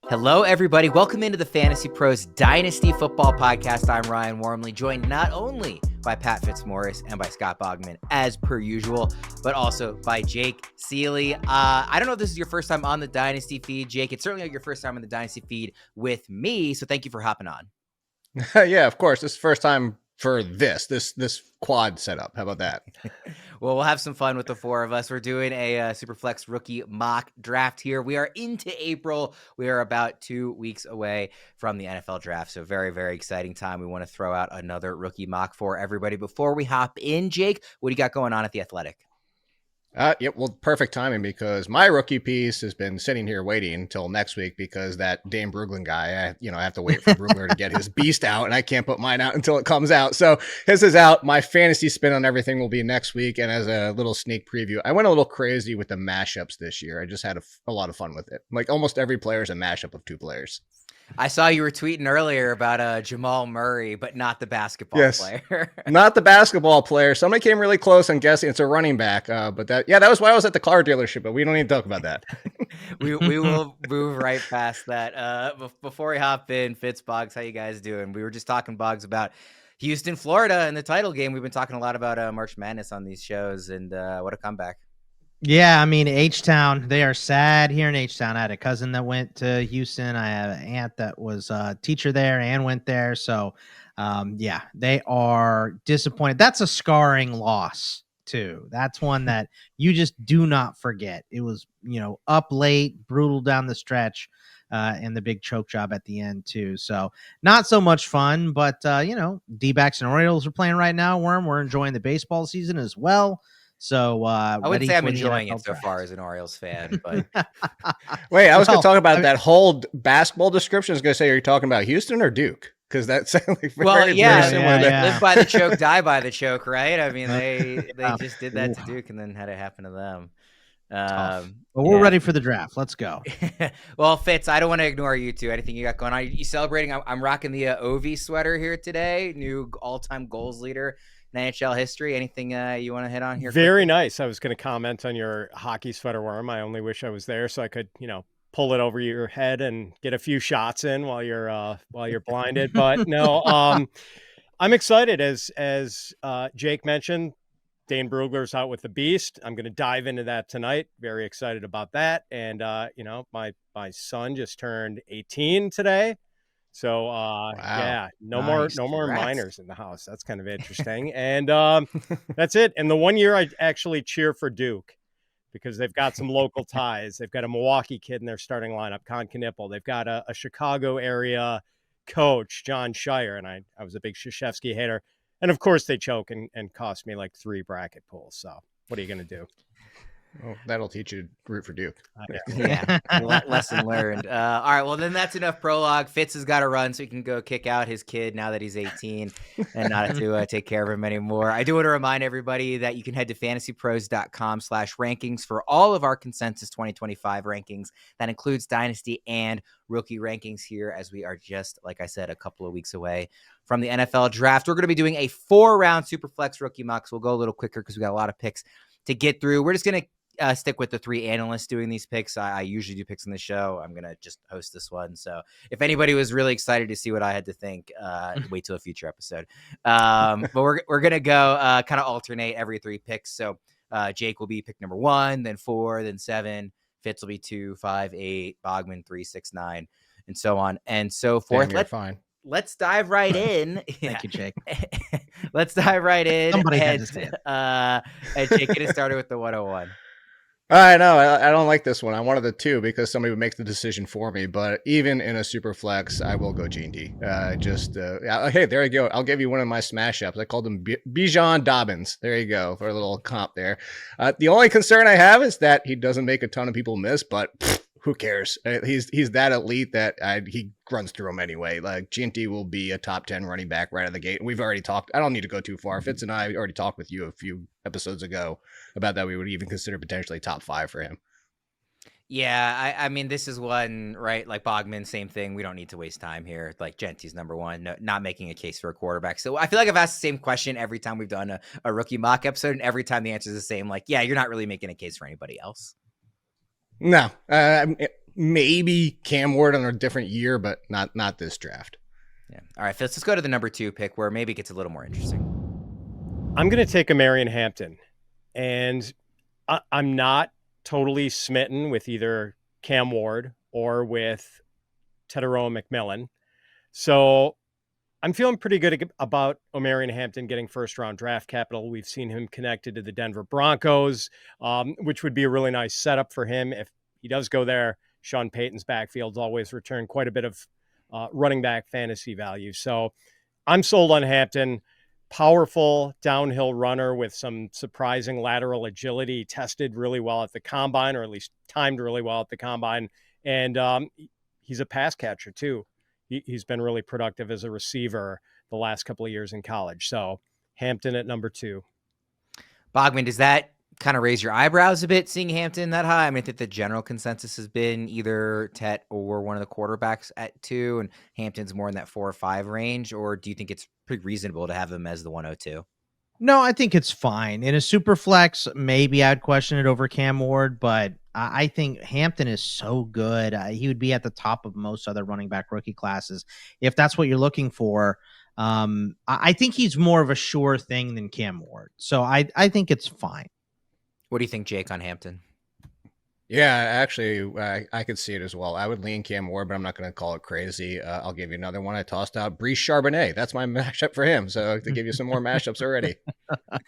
Hello, everybody. Welcome into the Fantasy Pros Dynasty Football Podcast. I'm Ryan Wormeli, joined not only by Pat Fitzmaurice and by Scott Bogman, as per usual, but also by Jake Ciely. I don't know if this is your first time on the Dynasty feed, Jake. It's certainly your first time on the Dynasty feed with me, so thank you for hopping on. Yeah, of course. This is the first time for this quad setup. How about that? Well, we'll have some fun with the four of us. We're doing a SUPERFLEX rookie mock draft here. We are into April. We are about 2 weeks away from the NFL draft. So very, very exciting time. We want to throw out another rookie mock for everybody. Before we hop in, Jake, what do you got going on at The Athletic? Well, perfect timing because my rookie piece has been sitting here waiting until next week because that Dane Brugler guy, I have to wait for Brugler to get his beast out, and I can't put mine out until it comes out. So his is out. My fantasy spin on everything will be next week. And as a little sneak preview, I went a little crazy with the mashups this year. I just had a lot of fun with it. Like almost every player is a mashup of two players. I saw you were tweeting earlier about Jamal Murray, but not the basketball player. Not the basketball player. Somebody came really close. I'm guessing it's a running back. But that was why I was at the car dealership, but we don't need to talk about that. we will move right past that. Before we hop in, Boggs, how you guys doing? We were just talking, Boggs, about Houston, Florida, and the title game. We've been talking a lot about March Madness on these shows, and what a comeback. Yeah, I mean, H-Town, they are sad here in H-Town. I had a cousin that went to Houston. I have an aunt that was a teacher there and went there. So, yeah, they are disappointed. That's a scarring loss, too. That's one that you just do not forget. It was, up late, brutal down the stretch, and the big choke job at the end, too. So, not so much fun, but, D-backs and Orioles are playing right now, Worm. We're enjoying the baseball season as well. So I wouldn't say I'm enjoying it so far as an Orioles fan, but wait, I was going to talk about that whole basketball description. I was going to say, are you talking about Houston or Duke? Because that sounds like very similar. Live by the choke, die by the choke, right? I mean, they just did that to Duke and then had it happen to them. Well, we're ready for the draft. Let's go. Well, Fitz, I don't want to ignore you two. Anything you got going on? You celebrating? I'm rocking the Ovi sweater here today. New all-time goals leader in NHL history. Anything you want to hit on here? Very nice. I was going to comment on your hockey sweater, Worm. I only wish I was there so I could, pull it over your head and get a few shots in while you're blinded. But no, I'm excited as Jake mentioned. Dane Brugler's out with the beast. I'm going to dive into that tonight. Very excited about that. And my son just turned 18 today. So, wow. Yeah, no Nice. more Congrats. minors in the house. That's kind of interesting. And that's it. And the 1 year I actually cheer for Duke because they've got some local ties. They've got a Milwaukee kid in their starting lineup, Con Knippel. They've got a Chicago area coach, John Shire, and I was a big Krzyzewski hater. And, of course, they choke and cost me like 3 bracket pools. So what are you going to do? Well, that'll teach you to root for Duke. Yeah. Lesson learned. All right. Well, then that's enough prologue. Fitz has got to run so he can go kick out his kid now that he's 18 and not have to take care of him anymore. I do want to remind everybody that you can head to fantasypros.com/rankings for all of our consensus 2025 rankings. That includes dynasty and rookie rankings here, as we are just, like I said, a couple of weeks away from the NFL draft. We're going to be doing a 4-round SUPERFLEX rookie mock. So we'll go a little quicker because we got a lot of picks to get through. We're just going to stick with the 3 analysts doing these picks. I usually do picks on the show. I'm going to just host this one. So if anybody was really excited to see what I had to think, wait till a future episode. But we're going to go kind of alternate every 3 picks. So Jake will be pick number 1, then 4, then 7. Fitz will be 2, 5, 8, Bogman 3, 6, 9, and so on and so forth. Let's dive right in. Thank you, Jake. Let's dive right in. Somebody had to say it. And Jake, get it started with the 101. I know. I don't like this one. I wanted the 2 because somebody would make the decision for me. But even in a super flex, I will go Jeanty. Hey, there you go. I'll give you one of my smash ups. I called him Bijan Dobbins. There you go for a little comp there. The only concern I have is that he doesn't make a ton of people miss, but who cares? He's that elite that he runs through them anyway. Like Jeanty will be a top 10 running back right out of the gate. And we've already talked. I don't need to go too far. Fitz and I already talked with you a few episodes ago about that. We would even consider potentially top 5 for him. Yeah, I mean, this is one, right? Like Bogman, same thing. We don't need to waste time here. Like Jeanty's number 1, not making a case for a quarterback. So I feel like I've asked the same question every time we've done a rookie mock episode. And every time the answer is the same. Like, yeah, you're not really making a case for anybody else. No, maybe Cam Ward on a different year, but not this draft. Yeah. All right, let's go to the number 2 pick where maybe it gets a little more interesting. I'm going to take Omarion Hampton, and I'm not totally smitten with either Cam Ward or with Tetairoa McMillan. So I'm feeling pretty good about Omarion Hampton getting first-round draft capital. We've seen him connected to the Denver Broncos, which would be a really nice setup for him if he does go there. Sean Payton's backfield's always returned quite a bit of running back fantasy value. So I'm sold on Hampton. Powerful downhill runner with some surprising lateral agility, tested really well at the combine, or at least timed really well at the combine. And he's a pass catcher too. He's been really productive as a receiver the last couple of years in college. So Hampton at number 2. Bogman, does that kind of raise your eyebrows a bit seeing Hampton that high? I mean, I think the general consensus has been either Tet or one of the quarterbacks at 2, and Hampton's more in that 4 or 5 range. Or do you think it's pretty reasonable to have him as the 102? No, I think it's fine. In a super flex, maybe I'd question it over Cam Ward, but I think Hampton is so good. He would be at the top of most other running back rookie classes if that's what you're looking for. I think he's more of a sure thing than Cam Ward. So I think it's fine. What do you think, Jake, on Hampton? Yeah, actually, I could see it as well. I would lean Cam Ward, but I'm not going to call it crazy. I'll give you another one. I tossed out Breece Charbonnet. That's my mashup for him. So to give you some more mashups already. All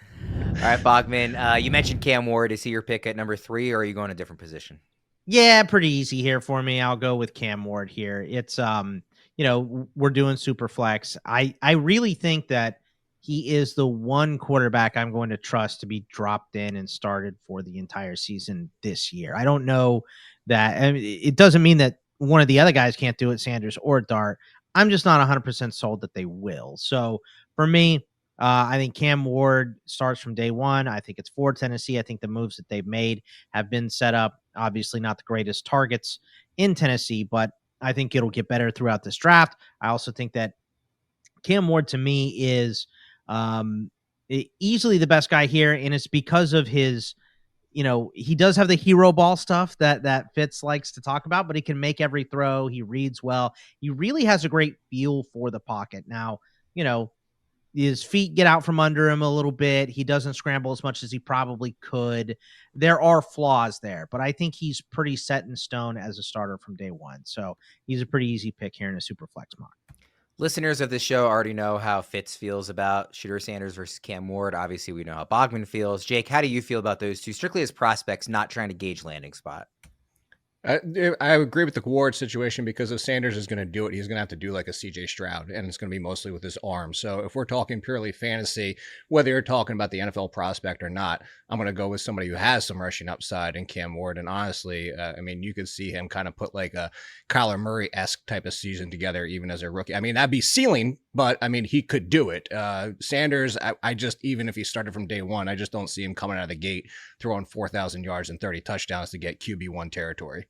right, Bogman, you mentioned Cam Ward. Is he your pick at number 3, or are you going a different position? Yeah, pretty easy here for me. I'll go with Cam Ward here. It's, we're doing super flex. I really think that he is the one quarterback I'm going to trust to be dropped in and started for the entire season this year. I don't know that. I mean, it doesn't mean that one of the other guys can't do it, Sanders or Dart. I'm just not 100% sold that they will. So for me, I think Cam Ward starts from day one. I think it's for Tennessee. I think the moves that they've made have been set up. Obviously not the greatest targets in Tennessee, but I think it'll get better throughout this draft. I also think that Cam Ward to me is easily the best guy here, and it's because of his, he does have the hero ball stuff that Fitz likes to talk about, but he can make every throw. He reads well. He really has a great feel for the pocket. Now, his feet get out from under him a little bit. He doesn't scramble as much as he probably could. There are flaws there, but I think he's pretty set in stone as a starter from day one. So he's a pretty easy pick here in a super flex mock. Listeners of this show already know how Fitz feels about Shedeur Sanders versus Cam Ward. Obviously, we know how Bogman feels. Jake, how do you feel about those two, strictly as prospects, not trying to gauge landing spot? I agree with the Ward situation because if Sanders is going to do it, he's going to have to do like a CJ Stroud, and it's going to be mostly with his arm. So if we're talking purely fantasy, whether you're talking about the NFL prospect or not, I'm going to go with somebody who has some rushing upside in Cam Ward. And honestly, you could see him kind of put like a Kyler Murray-esque type of season together, even as a rookie. That'd be ceiling, but he could do it. Sanders, I just, even if he started from day one, I just don't see him coming out of the gate throwing 4,000 yards and 30 touchdowns to get QB1 territory.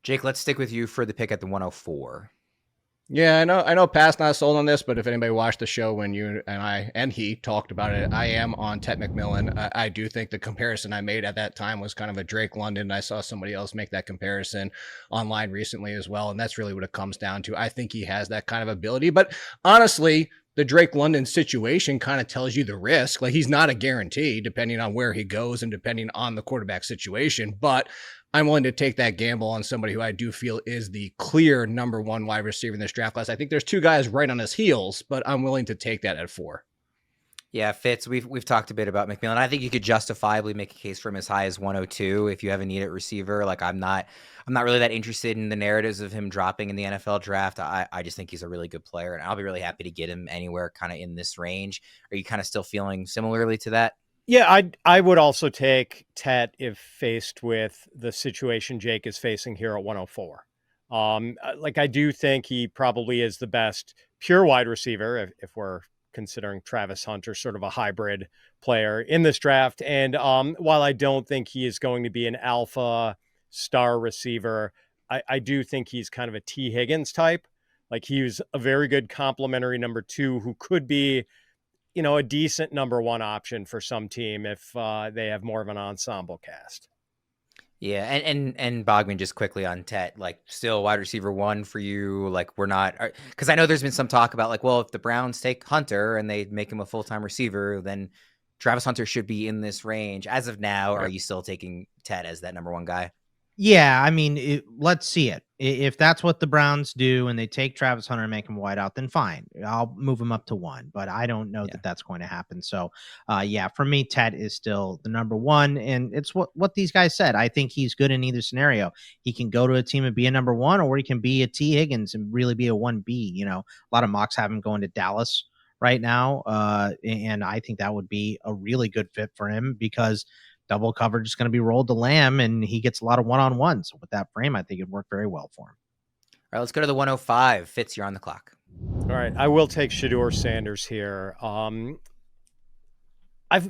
Jake, let's stick with you for the pick at the 104. Yeah, I know Pat's not sold on this, but if anybody watched the show when you and I and he talked about it, I am on Tet McMillan. I do think the comparison I made at that time was kind of a Drake London. I saw somebody else make that comparison online recently as well, and that's really what it comes down to. I think he has that kind of ability, but honestly, the Drake London situation kind of tells you the risk. Like, he's not a guarantee depending on where he goes and depending on the quarterback situation, but I'm willing to take that gamble on somebody who I do feel is the clear number one wide receiver in this draft class. I think there's two guys right on his heels, but I'm willing to take that at 4. Yeah, Fitz, we've talked a bit about McMillan. I think you could justifiably make a case for him as high as 102 if you have a need at receiver. Like, I'm not really that interested in the narratives of him dropping in the NFL draft. I just think he's a really good player, and I'll be really happy to get him anywhere kind of in this range. Are you kind of still feeling similarly to that? Yeah, I would also take Tet if faced with the situation Jake is facing here at 104. I do think he probably is the best pure wide receiver if we're considering Travis Hunter sort of a hybrid player in this draft. And while I don't think he is going to be an alpha star receiver, I do think he's kind of a T. Higgins type. Like, he was a very good complementary number 2 who could be, a decent number 1 option for some team if they have more of an ensemble cast. Yeah, and Bogman, just quickly on Tet, like still wide receiver 1 for you. Like we're not, because I know there's been some talk about like, well, if the Browns take Hunter and they make him a full-time receiver, then Travis Hunter should be in this range. As of now, are you still taking Tet as that number 1 guy? Yeah, I mean, let's see it. If that's what the Browns do and they take Travis Hunter and make him wide out, then fine. I'll move him up to 1, but I don't know that that's going to happen. So, yeah, for me, Ted is still the number 1, and it's what these guys said. I think he's good in either scenario. He can go to a team and be a number 1, or he can be a T. Higgins and really be a 1B. You know, a lot of mocks have him going to Dallas right now, and I think that would be a really good fit for him because double coverage is going to be rolled to Lamb, and he gets a lot of one-on-ones. So with that frame, I think it'd work very well for him. All right, let's go to the 105. Fitz, you're on the clock. All right, I will take Shedeur Sanders here. I'm a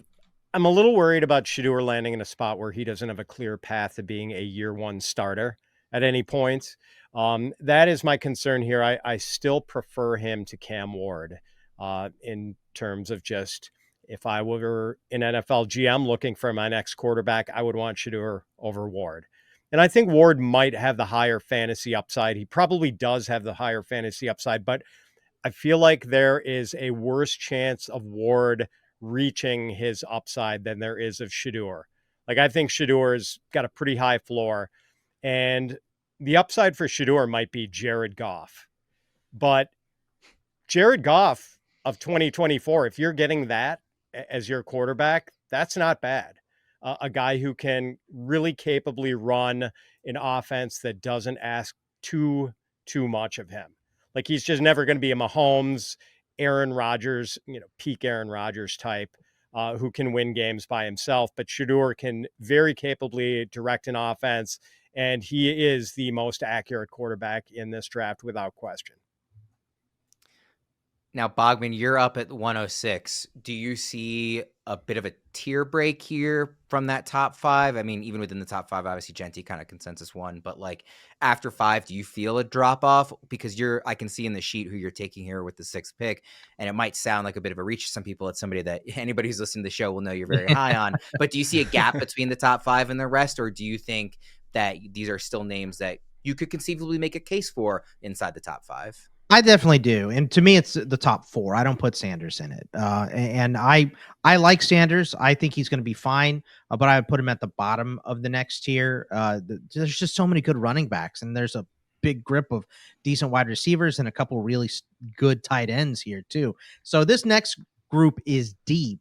little worried about Shedeur landing in a spot where he doesn't have a clear path to being a year 1 starter at any point. That is my concern here. I still prefer him to Cam Ward in terms of just, if I were an NFL GM looking for my next quarterback, I would want Shedeur over Ward. And I think Ward might have the higher fantasy upside. He probably does have the higher fantasy upside, but I feel like there is a worse chance of Ward reaching his upside than there is of Shedeur. Like, I think Shedeur's got a pretty high floor, and the upside for Shedeur might be Jared Goff. But Jared Goff of 2024, if you're getting that as your quarterback, that's not bad. A guy who can really capably run an offense that doesn't ask too much of him. Like, he's just never going to be a Mahomes, Aaron Rodgers, peak Aaron Rodgers type who can win games by himself. But Shedeur can very capably direct an offense, and he is the most accurate quarterback in this draft without question. Now, Bogman, you're up at 106. Do you see a bit of a tier break here from that top 5? I mean, even within the top 5, obviously Jeanty kind of consensus 1, but like after 5, do you feel a drop off? Because I can see in the sheet who you're taking here with the 6th pick, and it might sound like a bit of a reach to some people. It's somebody that anybody who's listening to the show will know you're very high on. But do you see a gap between the top 5 and the rest, or do you think that these are still names that you could conceivably make a case for inside the top 5? I definitely do. And to me, it's the top 4. I don't put Sanders in it. And I like Sanders. I think he's going to be fine, but I would put him at the bottom of the next tier. There's just so many good running backs, and there's a big grip of decent wide receivers and a couple really good tight ends here too. So this next group is deep.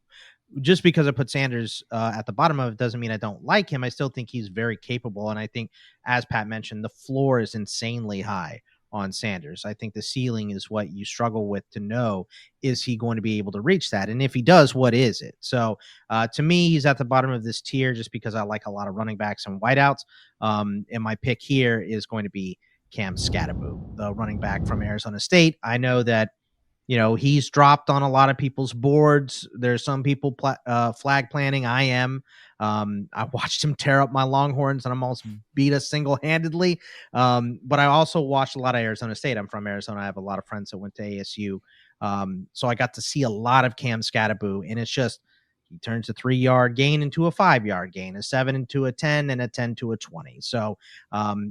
Just because I put Sanders at the bottom of it doesn't mean I don't like him. I still think he's very capable. And I think, as Pat mentioned, the floor is insanely high on Sanders. I think the ceiling is what you struggle with to know, is he going to be able to reach that? And if he does, what is it? So to me, he's at the bottom of this tier just because I like a lot of running backs and wideouts. And my pick here is going to be Cam Skattebo, the running back from Arizona State. I know that, he's dropped on a lot of people's boards. There's some people flag planting. I am. I watched him tear up my Longhorns and almost beat us single-handedly. But I also watched a lot of Arizona State. I'm from Arizona. I have a lot of friends that went to ASU. So I got to see a lot of Cam Skattebo, and it's just, he turns a 3-yard gain into a 5-yard gain, a 7 into a 10, and a 10 to a 20. So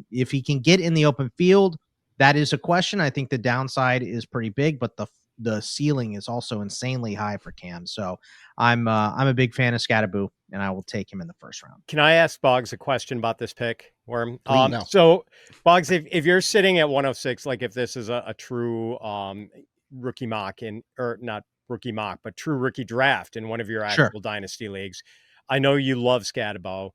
if he can get in the open field, that is a question. I think the downside is pretty big, but the ceiling is also insanely high for Cam. So I'm a big fan of Skattebo, and I will take him in the first round. Can I ask Boggs a question about this pick, Worm? No. So Boggs, if you're sitting at 106, like if this is a true rookie mock or not rookie mock, but true rookie draft in one of your actual Dynasty leagues, I know you love Skattebo.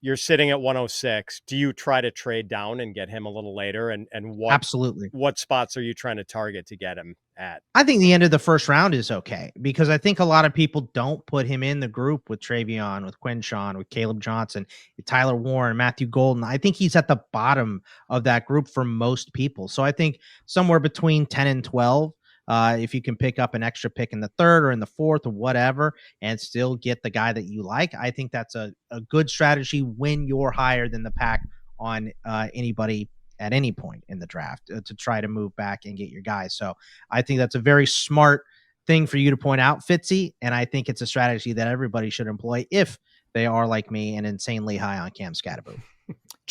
You're sitting at 106. Do you try to trade down and get him a little later? And Absolutely. What spots are you trying to target to get him at? I think the end of the first round is okay, because I think a lot of people don't put him in the group with TreVeyon, with Quinshon, with Caleb Johnson, Tyler Warren, Matthew Golden. I think he's at the bottom of that group for most people. So I think somewhere between 10 and 12, if you can pick up an extra pick in the 3rd or in the 4th or whatever, and still get the guy that you like, I think that's a good strategy when you're higher than the pack on anybody at any point in the draft, to try to move back and get your guys. So I think that's a very smart thing for you to point out, Fitzy, and I think it's a strategy that everybody should employ if they are like me and insanely high on Cam Skattebo.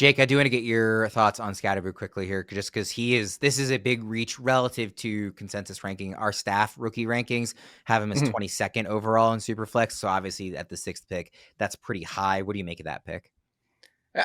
Jake, I do want to get your thoughts on Skattebo quickly here, just because this is a big reach relative to consensus ranking. Our staff rookie rankings have him as 22nd overall in Superflex. So obviously at the 6th pick, that's pretty high. What do you make of that pick?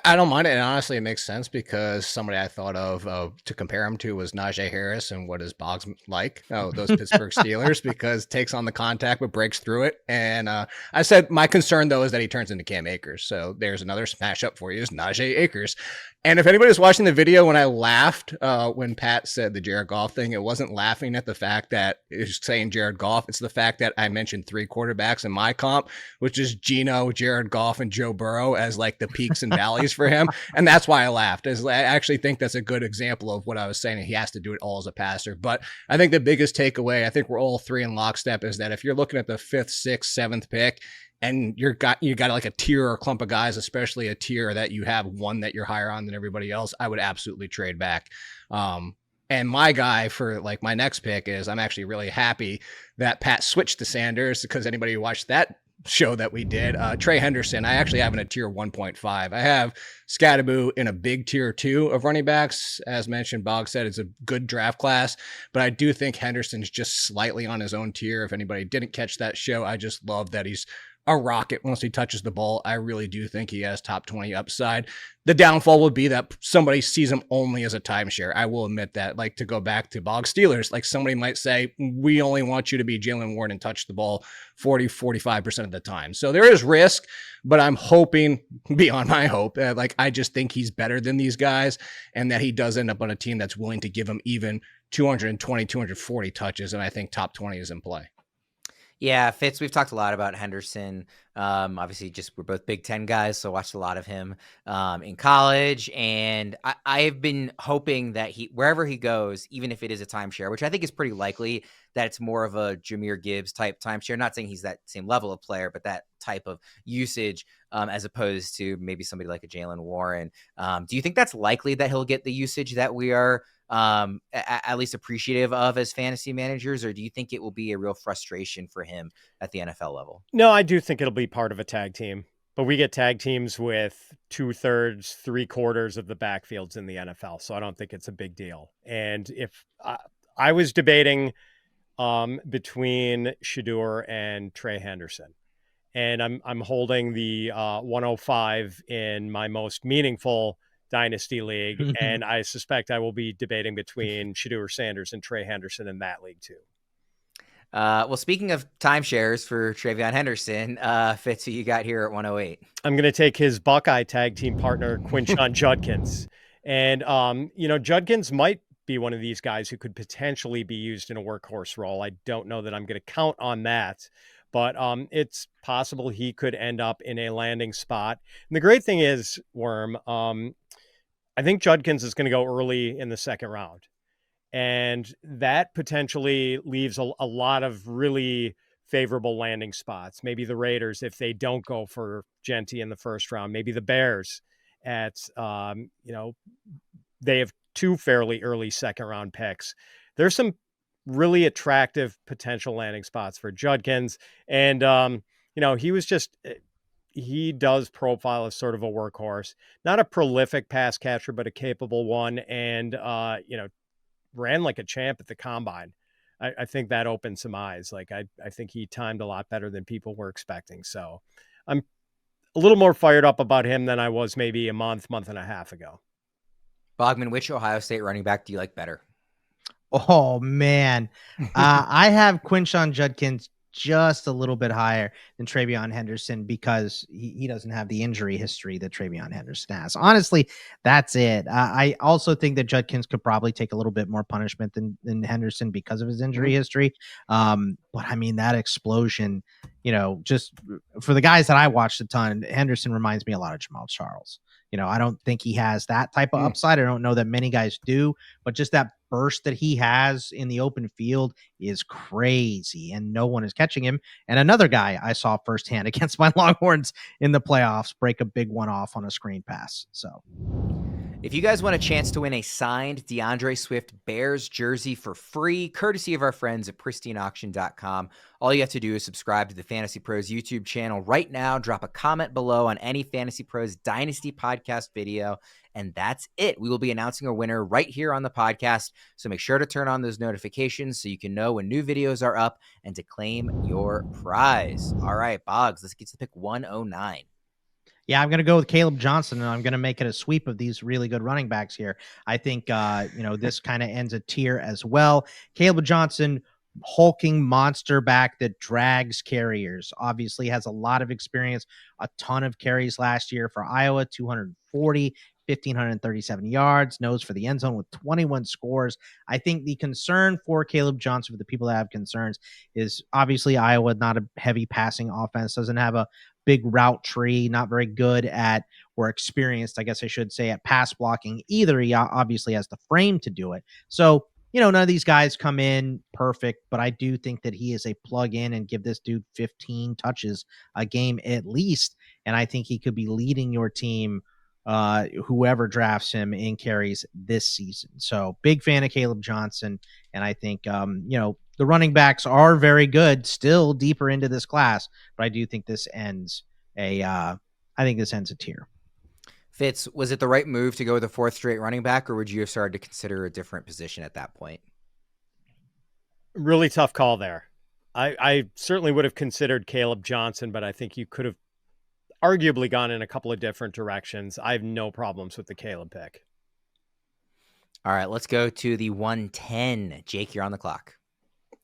I don't mind it, and honestly, it makes sense because somebody I thought of to compare him to was Najee Harris, and what is Boggs like? Oh, those Pittsburgh Steelers, because takes on the contact but breaks through it. And I said my concern though is that he turns into Cam Akers. So there's another smash up for you, is Najee Akers. And if anybody's watching the video, when I laughed when Pat said the Jared Goff thing, it wasn't laughing at the fact that it's saying Jared Goff. It's the fact that I mentioned 3 quarterbacks in my comp, which is Geno, Jared Goff, and Joe Burrow as like the peaks and valleys for him. And that's why I laughed. I actually think that's a good example of what I was saying. He has to do it all as a passer. But I think the biggest takeaway, I think we're all 3 in lockstep, is that if you're looking at the 5th, 6th, 7th pick, and you got like a tier or a clump of guys, especially a tier that you have one that you're higher on than everybody else, I would absolutely trade back. And my guy for like my next pick is, I'm actually really happy that Pat switched to Sanders, because anybody who watched that show that we did, Trey Henderson, I actually have in a tier 1.5. I have Skattebo in a big tier 2 of running backs. As mentioned, Bog said it's a good draft class, but I do think Henderson's just slightly on his own tier. If anybody didn't catch that show, I just love that he's a rocket once he touches the ball. I really do think he has top 20 upside. The downfall would be that somebody sees him only as a timeshare. I will admit that. Like, to go back to Bog Steelers, like somebody might say, we only want you to be Jalen Warren and touch the ball 45% of the time. So there is risk, but I'm hoping beyond my hope that, like, I just think he's better than these guys, and that he does end up on a team that's willing to give him even 220, 240 touches. And I think top 20 is in play. Yeah, Fitz, we've talked a lot about Henderson. Obviously, we're both Big Ten guys, so watched a lot of him in college. And I've been hoping that wherever he goes, even if it is a timeshare, which I think is pretty likely, that it's more of a Jahmyr Gibbs type timeshare. Not saying he's that same level of player, but that type of usage, as opposed to maybe somebody like a Jalen Warren. Do you think that's likely that he'll get the usage that we are at least appreciative of as fantasy managers, or do you think it will be a real frustration for him at the NFL level? No, I do think it'll be part of a tag team, but we get tag teams with 2/3, 3/4 of the backfields in the NFL. So I don't think it's a big deal. And if I was debating between Shedeur and Trey Henderson, and I'm holding the 105 in my most meaningful Dynasty league, and I suspect I will be debating between Shedeur Sanders and Trey Henderson in that league too. Well, speaking of timeshares for TreVeyon Henderson, Fitz, who you got here at 108? I'm going to take his Buckeye tag team partner, Quinshon Judkins. And, Judkins might be one of these guys who could potentially be used in a workhorse role. I don't know that I'm going to count on that, but it's possible he could end up in a landing spot. And the great thing is, Worm, I think Judkins is going to go early in the 2nd round. And that potentially leaves a lot of really favorable landing spots. Maybe the Raiders, if they don't go for Jeanty in the 1st round, maybe the Bears they have 2 fairly early 2nd round picks. There's some really attractive potential landing spots for Judkins. And, he does profile as sort of a workhorse, not a prolific pass catcher, but a capable one. And, ran like a champ at the combine. I think that opened some eyes. Like, I think he timed a lot better than people were expecting. So I'm a little more fired up about him than I was maybe a month and a half ago. Bogman, which Ohio State running back do you like better? Oh, man. I have Quinshon Judkins just a little bit higher than TreVeyon Henderson because he doesn't have the injury history that TreVeyon Henderson has. Honestly, that's it. I also think that Judkins could probably take a little bit more punishment than Henderson because of his injury history. But I mean, that explosion, just for the guys that I watched a ton, Henderson reminds me a lot of Jamal Charles. I don't think he has that type of upside. I don't know that many guys do, but just that burst that he has in the open field is crazy, and no one is catching him. And another guy I saw firsthand against my Longhorns in the playoffs break a big one off on a screen pass. So, If you guys want a chance to win a signed DeAndre Swift Bears jersey for free, courtesy of our friends at pristineauction.com, all you have to do is subscribe to the Fantasy Pros YouTube channel right now, drop a comment below on any Fantasy Pros Dynasty podcast video, and that's it. We will be announcing a winner right here on the podcast, so make sure to turn on those notifications so you can know when new videos are up and to claim your prize. All right, Boggs, let's get to pick 109. Yeah, I'm going to go with Kaleb Johnson, and I'm going to make it a sweep of these really good running backs here. I think, this kind of ends a tier as well. Kaleb Johnson, hulking monster back that drags carriers, obviously has a lot of experience, a ton of carries last year for Iowa, 240, 1,537 yards, nose for the end zone with 21 scores. I think the concern for Kaleb Johnson, for the people that have concerns, is obviously Iowa, not a heavy passing offense, doesn't have a big route tree, not very good at, or experienced, I guess I should say, at pass blocking either. He obviously has the frame to do it. So, none of these guys come in perfect, but I do think that he is a plug in and give this dude 15 touches a game at least. And I think he could be leading your team, whoever drafts him, in carries this season. So big fan of Kaleb Johnson. And I think, the running backs are very good still deeper into this class, but I do think this ends a tier. Fitz, was it the right move to go with a fourth straight running back, or would you have started to consider a different position at that point? Really tough call there. I certainly would have considered Kaleb Johnson, but I think you could have arguably gone in a couple of different directions. I have no problems with the Kaleb pick. All right, let's go to the 110. Jake, you're on the clock.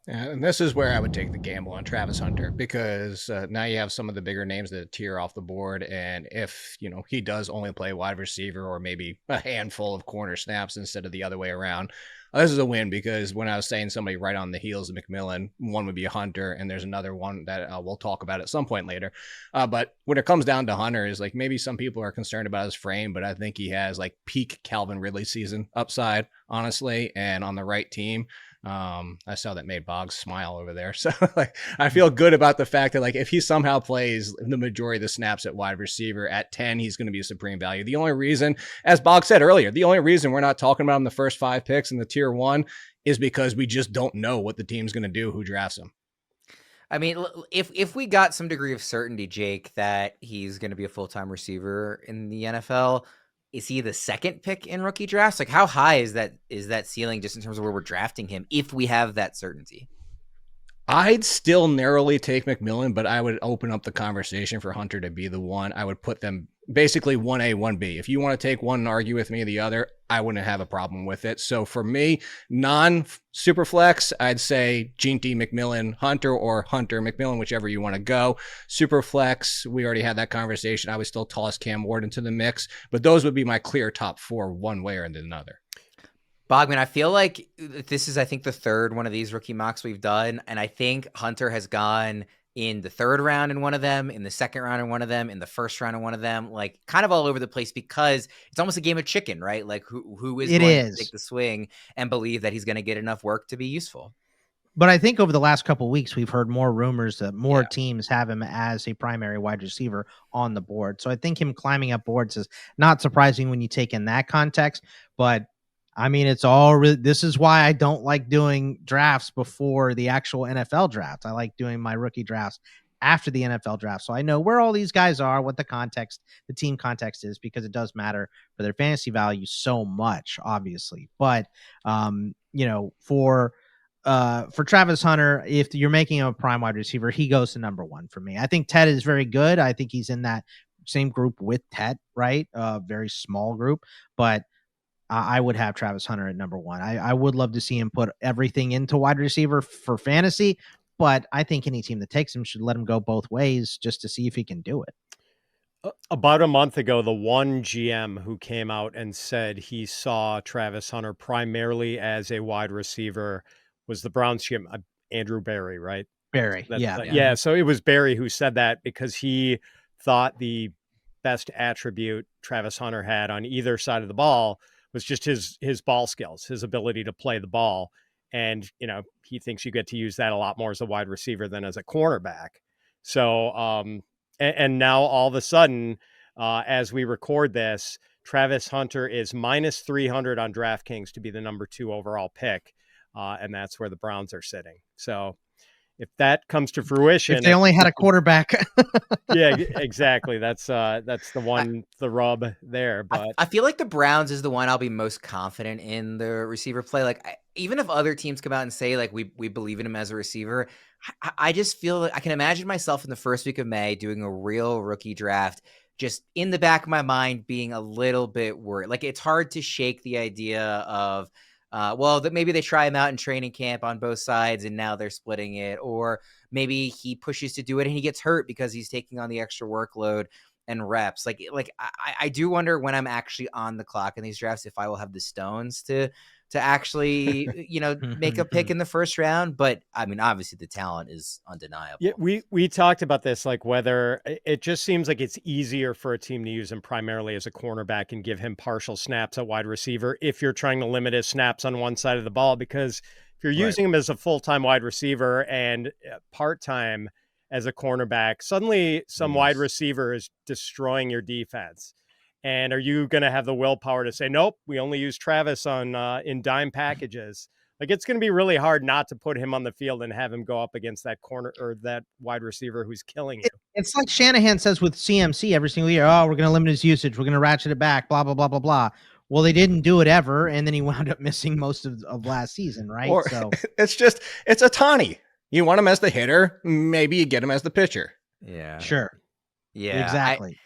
And this is where I would take the gamble on Travis Hunter, because now you have some of the bigger names that tear off the board. And if, he does only play wide receiver or maybe a handful of corner snaps instead of the other way around, this is a win, because when I was saying somebody right on the heels of McMillan, one would be Hunter, and there's another one that we'll talk about at some point later. But when it comes down to Hunter, is like, maybe some people are concerned about his frame, but I think he has like peak Calvin Ridley season upside, honestly, and on the right team. I saw that made Boggs smile over there. So I feel good about the fact that if he somehow plays the majority of the snaps at wide receiver at 10, he's going to be a supreme value. The only reason, as Boggs said earlier, the only reason we're not talking about him the first 5 picks in the tier 1 is because we just don't know what the team's going to do who drafts him. I mean, if we got some degree of certainty, Jake, that he's going to be a full-time receiver in the NFL, is he the second pick in rookie drafts? How high is that ceiling just in terms of where we're drafting him if we have that certainty? I'd still narrowly take McMillan, but I would open up the conversation for Hunter to be the one. I would put them basically 1A, 1B. If you want to take one and argue with me the other, I wouldn't have a problem with it. So for me, non-Superflex, I'd say Jeanty, McMillan, Hunter, or Hunter, McMillan, whichever you want to go. Superflex, we already had that conversation. I would still toss Cam Ward into the mix, but those would be my clear top 4 one way or another. Bogman, I feel like this is, I think, the third one of these rookie mocks we've done, and I think Hunter has gone in the third round in one of them, in the second round in one of them, in the first round in one of them, kind of all over the place, because it's almost a game of chicken, right? Who is going to take the swing and believe that he's going to get enough work to be useful? But I think over the last couple of weeks, we've heard more rumors that more teams have him as a primary wide receiver on the board. So I think him climbing up boards is not surprising when you take in that context, but I mean, this is why I don't like doing drafts before the actual NFL draft. I like doing my rookie drafts after the NFL draft. So I know where all these guys are, what the team context is, because it does matter for their fantasy value so much, obviously. But, for Travis Hunter, if you're making him a prime wide receiver, he goes to number 1 for me. I think Ted is very good. I think he's in that same group with Ted, right? Very small group, but I would have Travis Hunter at number 1. I would love to see him put everything into wide receiver for fantasy, but I think any team that takes him should let him go both ways just to see if he can do it. About a month ago, the one GM who came out and said he saw Travis Hunter primarily as a wide receiver was the Browns GM, Andrew Berry, right? Berry, yeah. So it was Berry who said that because he thought the best attribute Travis Hunter had on either side of the ball was just his ball skills, his ability to play the ball. And, he thinks you get to use that a lot more as a wide receiver than as a cornerback. So, and now all of a sudden, as we record this, Travis Hunter is minus 300 on DraftKings to be the number 2 overall pick. And that's where the Browns are sitting. So if that comes to fruition, if they only had a quarterback. Yeah, exactly. That's the rub there. But I feel like the Browns is the one I'll be most confident in the receiver play. Like even if other teams come out and say like we believe in him as a receiver, I just feel like I can imagine myself in the first week of May doing a real rookie draft, just in the back of my mind being a little bit worried. Like it's hard to shake the idea of that maybe they try him out in training camp on both sides and now they're splitting it, or maybe he pushes to do it and he gets hurt because he's taking on the extra workload and reps. Like I do wonder when I'm actually on the clock in these drafts if I will have the stones to actually make a pick in the first round. But I mean, obviously the talent is undeniable. Yeah, we talked about this, like whether it just seems like it's easier for a team to use him primarily as a cornerback and give him partial snaps at wide receiver if you're trying to limit his snaps on one side of the ball, because if you're using him as a full-time wide receiver and part-time as a cornerback, suddenly some wide receiver is destroying your defense. And are you going to have the willpower to say, nope, we only use Travis on in dime packages? Like it's going to be really hard not to put him on the field and have him go up against that corner or that wide receiver who's killing you. It's like Shanahan says with CMC every single year. Oh, we're going to limit his usage. We're going to ratchet it back, blah, blah, blah, blah, blah. Well, they didn't do it ever. And then he wound up missing most of last season, right? Or, so it's a Tawny. You want him as the hitter, maybe you get him as the pitcher. Yeah. Sure. Yeah. Exactly.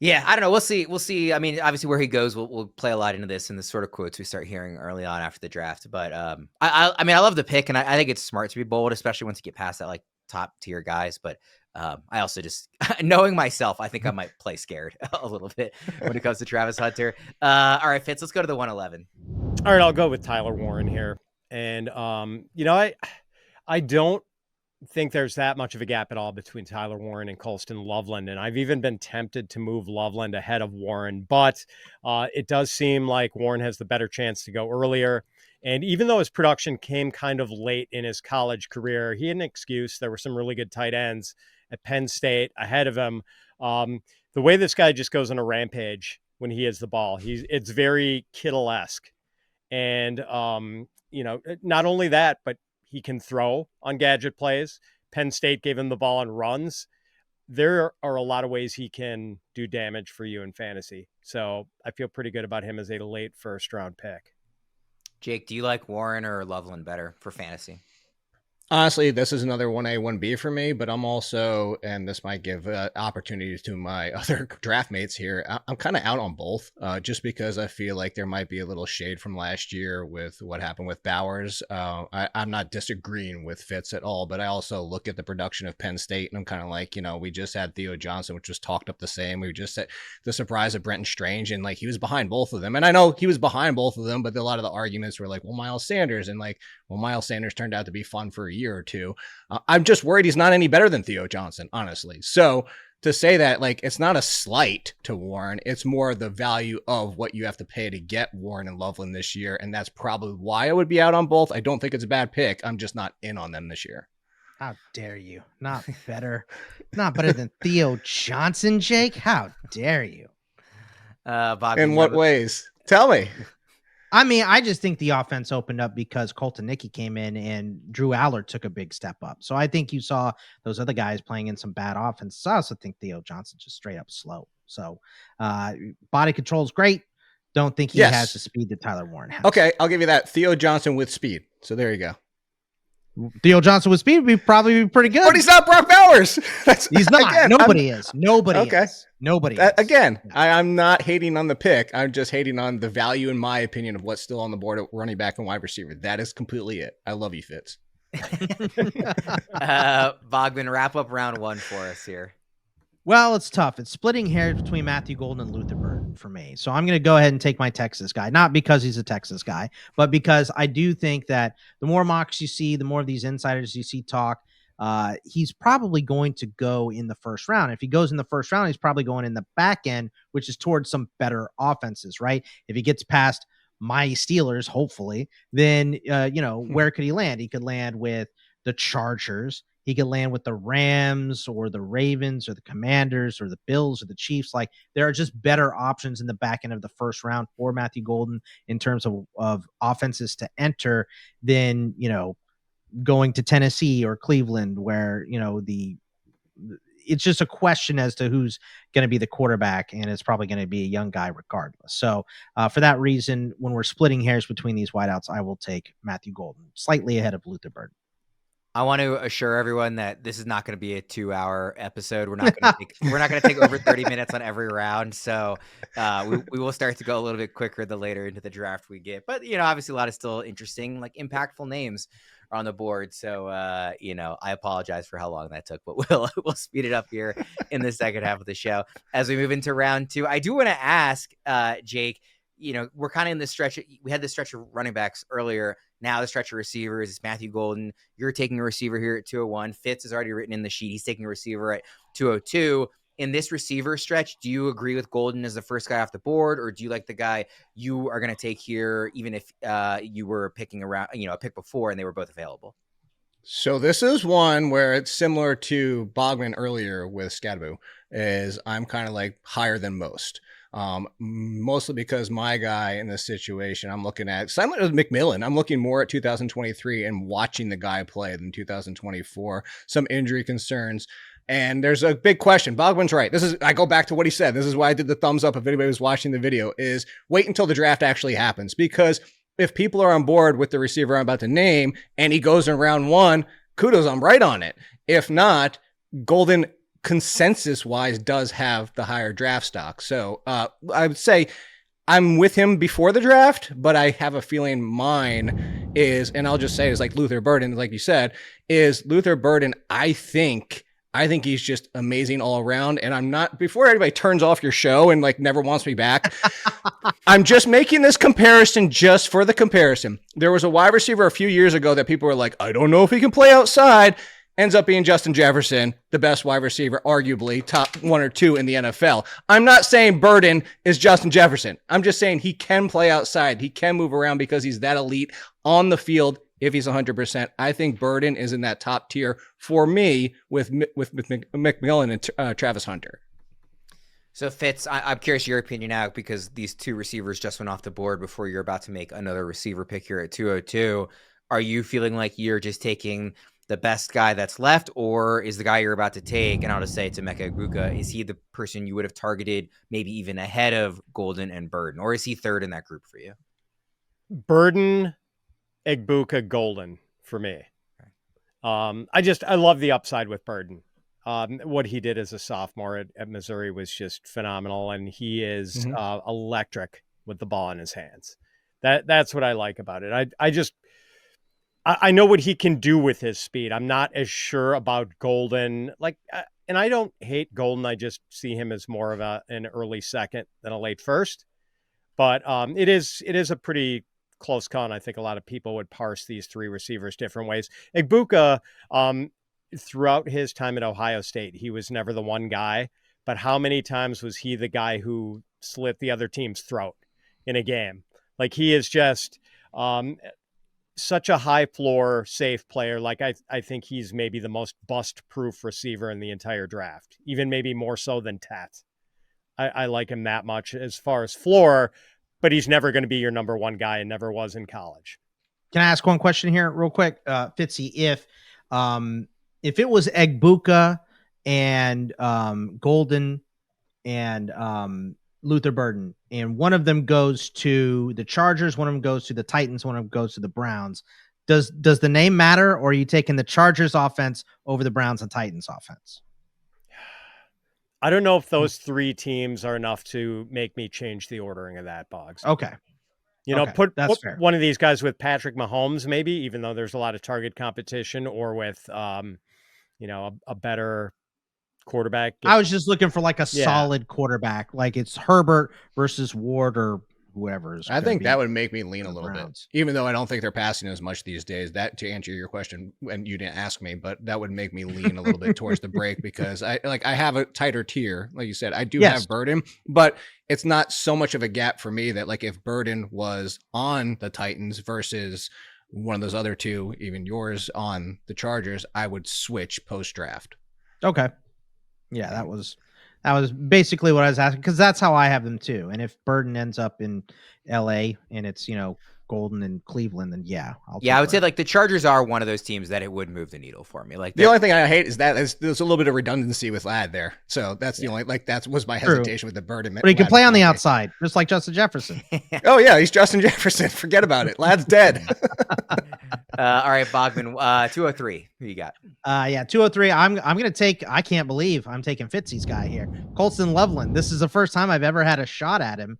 I don't know. We'll see. I mean, obviously where he goes, we'll play a lot into this and the sort of quotes we start hearing early on after the draft. But I mean, I love the pick, and I think it's smart to be bold, especially once you get past that like top tier guys. But I also just knowing myself, I think I might play scared a little bit when it comes to Travis Hunter. All right, Fitz, let's go to the 111. All right, I'll go with Tyler Warren here, and I don't think there's that much of a gap at all between Tyler Warren and Colston Loveland. And I've even been tempted to move Loveland ahead of Warren, but it does seem like Warren has the better chance to go earlier. And even though his production came kind of late in his college career, he had an excuse. There were some really good tight ends at Penn State ahead of him. The way this guy just goes on a rampage when he has the ball, it's very Kittle-esque. And, not only that, but he can throw on gadget plays. Penn State gave him the ball on runs. There are a lot of ways he can do damage for you in fantasy. So I feel pretty good about him as a late first round pick. Jake, do you like Warren or Loveland better for fantasy? Honestly, this is another 1A, 1B for me, but I'm also, and this might give opportunities to my other draft mates here, I'm kind of out on both, just because I feel like there might be a little shade from last year with what happened with Bowers. I'm not disagreeing with Fitz at all, but I also look at the production of Penn State, and I'm kind of like, we just had Theo Johnson, which was talked up the same. We just had the surprise of Brenton Strange, and like he was behind both of them. And I know he was behind both of them, but a lot of the arguments were like, well, Miles Sanders, and like, well, Miles Sanders turned out to be fun for a year or two. I'm just worried he's not any better than Theo Johnson, honestly. So to say that, like, it's not a slight to Warren, it's more the value of what you have to pay to get Warren and Loveland this year. And that's probably why I would be out on both. I don't think it's a bad pick. I'm just not in on them this year. How dare you? Not better than Theo Johnson, Jake? How dare you? Bobby, in what ways? Tell me. I mean, I just think the offense opened up because Colton Nicky came in and Drew Allard took a big step up. So I think you saw those other guys playing in some bad offense. I also think Theo Johnson just straight up slow. So body control is great. Don't think he has the speed that Tyler Warren has. Okay, I'll give you that. Theo Johnson with speed. So there you go. Theo Johnson with speed would probably be pretty good. But he's not Brock Bowers. He's not. Again, Nobody is. Nobody is. Again, I'm not hating on the pick. I'm just hating on the value, in my opinion, of what's still on the board at running back and wide receiver. That is completely it. I love you, Fitz. Bogman, wrap up round one for us here. Well, it's tough. It's splitting hairs between Matthew Golden and Luther Burden for me. So I'm going to go ahead and take my Texas guy, not because he's a Texas guy, but because I do think that the more mocks you see, the more of these insiders you see talk, he's probably going to go in the first round. If he goes in the first round, he's probably going in the back end, which is towards some better offenses, right? If he gets past my Steelers, hopefully, then, where could he land? He could land with the Chargers he could land with the Rams or the Ravens or the Commanders or the Bills or the Chiefs. Like, there are just better options in the back end of the first round for Matthew Golden in terms of offenses to enter than, going to Tennessee or Cleveland, where, it's just a question as to who's going to be the quarterback, and it's probably going to be a young guy regardless. So for that reason, when we're splitting hairs between these wideouts, I will take Matthew Golden slightly ahead of Luther Burden. I want to assure everyone that this is not going to be a 2-hour episode. We're not going to take over 30 minutes on every round. So we will start to go a little bit quicker the later into the draft we get. But, obviously a lot of still interesting, like impactful names are on the board. So, I apologize for how long that took, but we'll speed it up here in the second half of the show. As we move into round 2, I do want to ask, Jake, we're kind of in this stretch. We had this stretch of running backs earlier. Now the stretch of receivers is Matthew Golden. You're taking a receiver here at 201. Fitz is already written in the sheet. He's taking a receiver at 202. In this receiver stretch, do you agree with Golden as the first guy off the board, or do you like the guy you are going to take here, even if you were picking around, a pick before and they were both available? So this is one where it's similar to Bogman earlier with Skattebo, is I'm kind of like higher than most. Mostly because my guy in this situation, I'm looking at similar to McMillan. I'm looking more at 2023 and watching the guy play than 2024. Some injury concerns. And there's a big question. Bogman's right. I go back to what he said. This is why I did the thumbs up if anybody was watching the video, is wait until the draft actually happens. Because if people are on board with the receiver I'm about to name and he goes in round 1, kudos, I'm right on it. If not, Golden consensus-wise does have the higher draft stock. So I would say I'm with him before the draft, but I have a feeling mine is, and I'll just say it's like Luther Burden, like you said, is Luther Burden, I think he's just amazing all around. And I'm not, before anybody turns off your show and like never wants me back, I'm just making this comparison just for the comparison. There was a wide receiver a few years ago that people were like, I don't know if he can play outside. Ends up being Justin Jefferson, the best wide receiver, arguably top 1 or 2 in the NFL. I'm not saying Burden is Justin Jefferson. I'm just saying he can play outside. He can move around because he's that elite on the field if he's 100%. I think Burden is in that top tier for me with McMillan and Travis Hunter. So Fitz, I'm curious your opinion now, because these two receivers just went off the board before you're about to make another receiver pick here at 202. Are you feeling like you're just taking the best guy that's left, or is the guy you're about to take, and I'll just say it's Emeka Egbuka, is he the person you would have targeted maybe even ahead of Golden and Burden, or is he third in that group for you? Burden, Egbuka, Golden for me. I love the upside with Burden. What he did as a sophomore at Missouri was just phenomenal, and he is electric with the ball in his hands. That's what I like about it. I know what he can do with his speed. I'm not as sure about Golden. And I don't hate Golden. I just see him as more of an early second than a late first. But it is a pretty close call. I think a lot of people would parse these three receivers different ways. Egbuka, throughout his time at Ohio State, he was never the one guy. But how many times was he the guy who slit the other team's throat in a game? Like, he is just such a high floor, safe player. Like, I think he's maybe the most bust-proof receiver in the entire draft, even maybe more so than Tat. I like him that much as far as floor, but he's never going to be your number one guy and never was in college. Can I ask one question here real quick? Fitzy, if it was Egbuka and Golden and Luther Burden, and one of them goes to the Chargers, one of them goes to the Titans, one of them goes to the Browns, does the name matter, or are you taking the Chargers offense over the Browns and Titans offense? I don't know if those three teams are enough to make me change the ordering of that, Boggs. Okay. Put fair. One of these guys with Patrick Mahomes, maybe, even though there's a lot of target competition, or with, a better quarterback. I was just looking for like a solid quarterback, like it's Herbert versus Ward or whoever. I think that would make me lean a little bit, even though I don't think they're passing as much these days. That, to answer your question, and you didn't ask me, but that would make me lean a little bit towards the break, because I have a tighter tier. Like you said, I do have Burden, but it's not so much of a gap for me that, like, if Burden was on the Titans versus one of those other two, even yours on the Chargers, I would switch post-draft. Okay. Yeah, that was basically what I was asking, because that's how I have them too. And if Burden ends up in LA and it's, Golden and Cleveland, then I would say like the Chargers are one of those teams that it would move the needle for me. Like the only thing I hate is that there's a little bit of redundancy with Ladd there. So that's the only, that was my hesitation with the Burden. But he can play on the outside, just like Justin Jefferson. Oh yeah, he's Justin Jefferson. Forget about it. Ladd's dead. All right, Bogman, 203. Who you got? 203. I'm gonna take. I can't believe I'm taking Fitzy's guy here, Colston Loveland. This is the first time I've ever had a shot at him,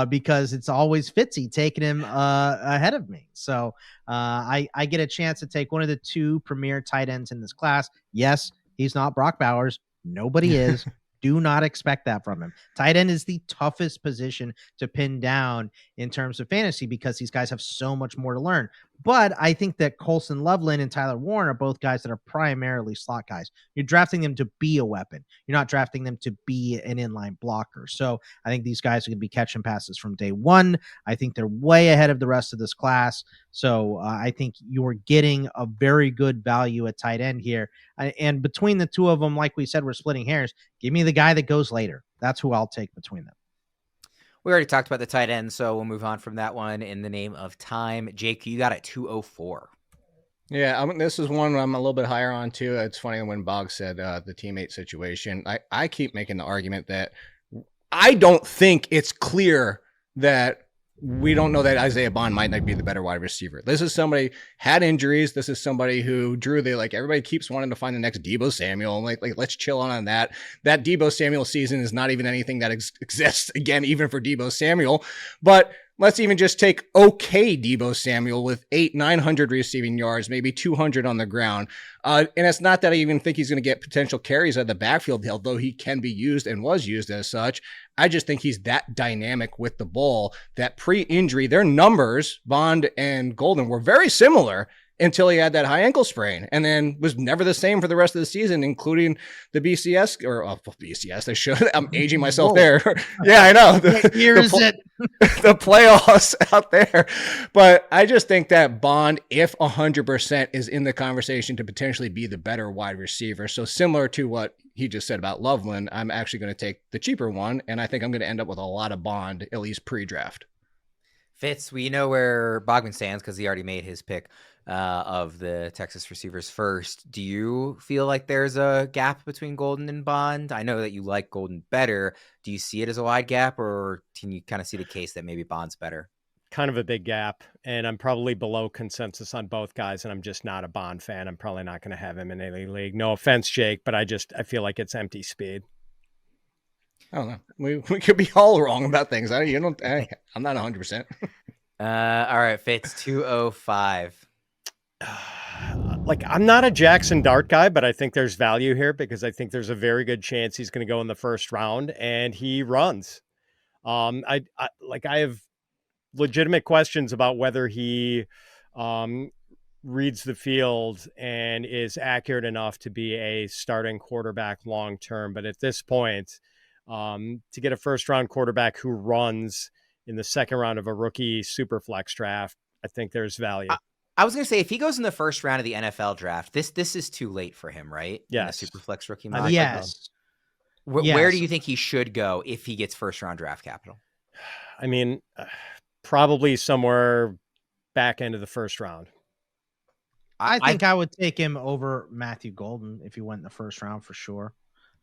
because it's always Fitzy taking him ahead of me. So I get a chance to take one of the two premier tight ends in this class. Yes, he's not Brock Bowers. Nobody is. Do not expect that from him. Tight end is the toughest position to pin down in terms of fantasy because these guys have so much more to learn. But I think that Colston Loveland and Tyler Warren are both guys that are primarily slot guys. You're drafting them to be a weapon. You're not drafting them to be an inline blocker. So I think these guys are going to be catching passes from day one. I think they're way ahead of the rest of this class. So I think you're getting a very good value at tight end here. And between the two of them, like we said, we're splitting hairs. Give me the guy that goes later. That's who I'll take between them. We already talked about the tight end, so we'll move on from that one in the name of time. Jake, you got it 204. Yeah, this is one I'm a little bit higher on too. It's funny when Bog said the teammate situation. I keep making the argument that I don't think it's clear that we don't know that Isaiah Bond might not be the better wide receiver. This is somebody had injuries. This is somebody who everybody keeps wanting to find the next Deebo Samuel. Like let's chill on that. That Deebo Samuel season is not even anything that exists again, even for Deebo Samuel. But let's even just take okay Deebo Samuel with 800-900 receiving yards, maybe 200 on the ground. And it's not that I even think he's going to get potential carries out of the backfield, although he can be used and was used as such. I just think he's that dynamic with the ball that pre-injury, their numbers, Bond and Golden, were very similar until he had that high ankle sprain and then was never the same for the rest of the season, including the BCS or BCS. I'm aging myself there. Yeah, I know. The playoffs out there. But I just think that Bond, if 100%, is in the conversation to potentially be the better wide receiver. So similar to what he just said about Loveland, I'm actually going to take the cheaper one. And I think I'm going to end up with a lot of Bond, at least pre-draft. Fitz, we know where Bogman stands because he already made his pick of the Texas receivers first. Do you feel like there's a gap between Golden and Bond? I know that you like Golden better. Do you see it as a wide gap, or can you kind of see the case that maybe Bond's better? Kind of a big gap, and I'm probably below consensus on both guys, and I'm just not a Bond fan. I'm probably not going to have him in any league. No offense, Jake, but I feel like it's empty speed. I don't know. We could be all wrong about things. I'm not 100%. All right, Fitz, 205. Like, I'm not a Jackson Dart guy, but I think there's value here because I think there's a very good chance he's going to go in the first round, and he runs. I have legitimate questions about whether he reads the field and is accurate enough to be a starting quarterback long term. But at this point, to get a first round quarterback who runs in the second round of a rookie SUPERFLEX draft, I think there's value. I was going to say, if he goes in the first round of the NFL draft, this is too late for him, right? Yes. In the SUPERFLEX rookie mock. Yes. Where do you think he should go if he gets first round draft capital? I mean, probably somewhere back end of the first round. I think I would take him over Matthew Golden if he went in the first round for sure.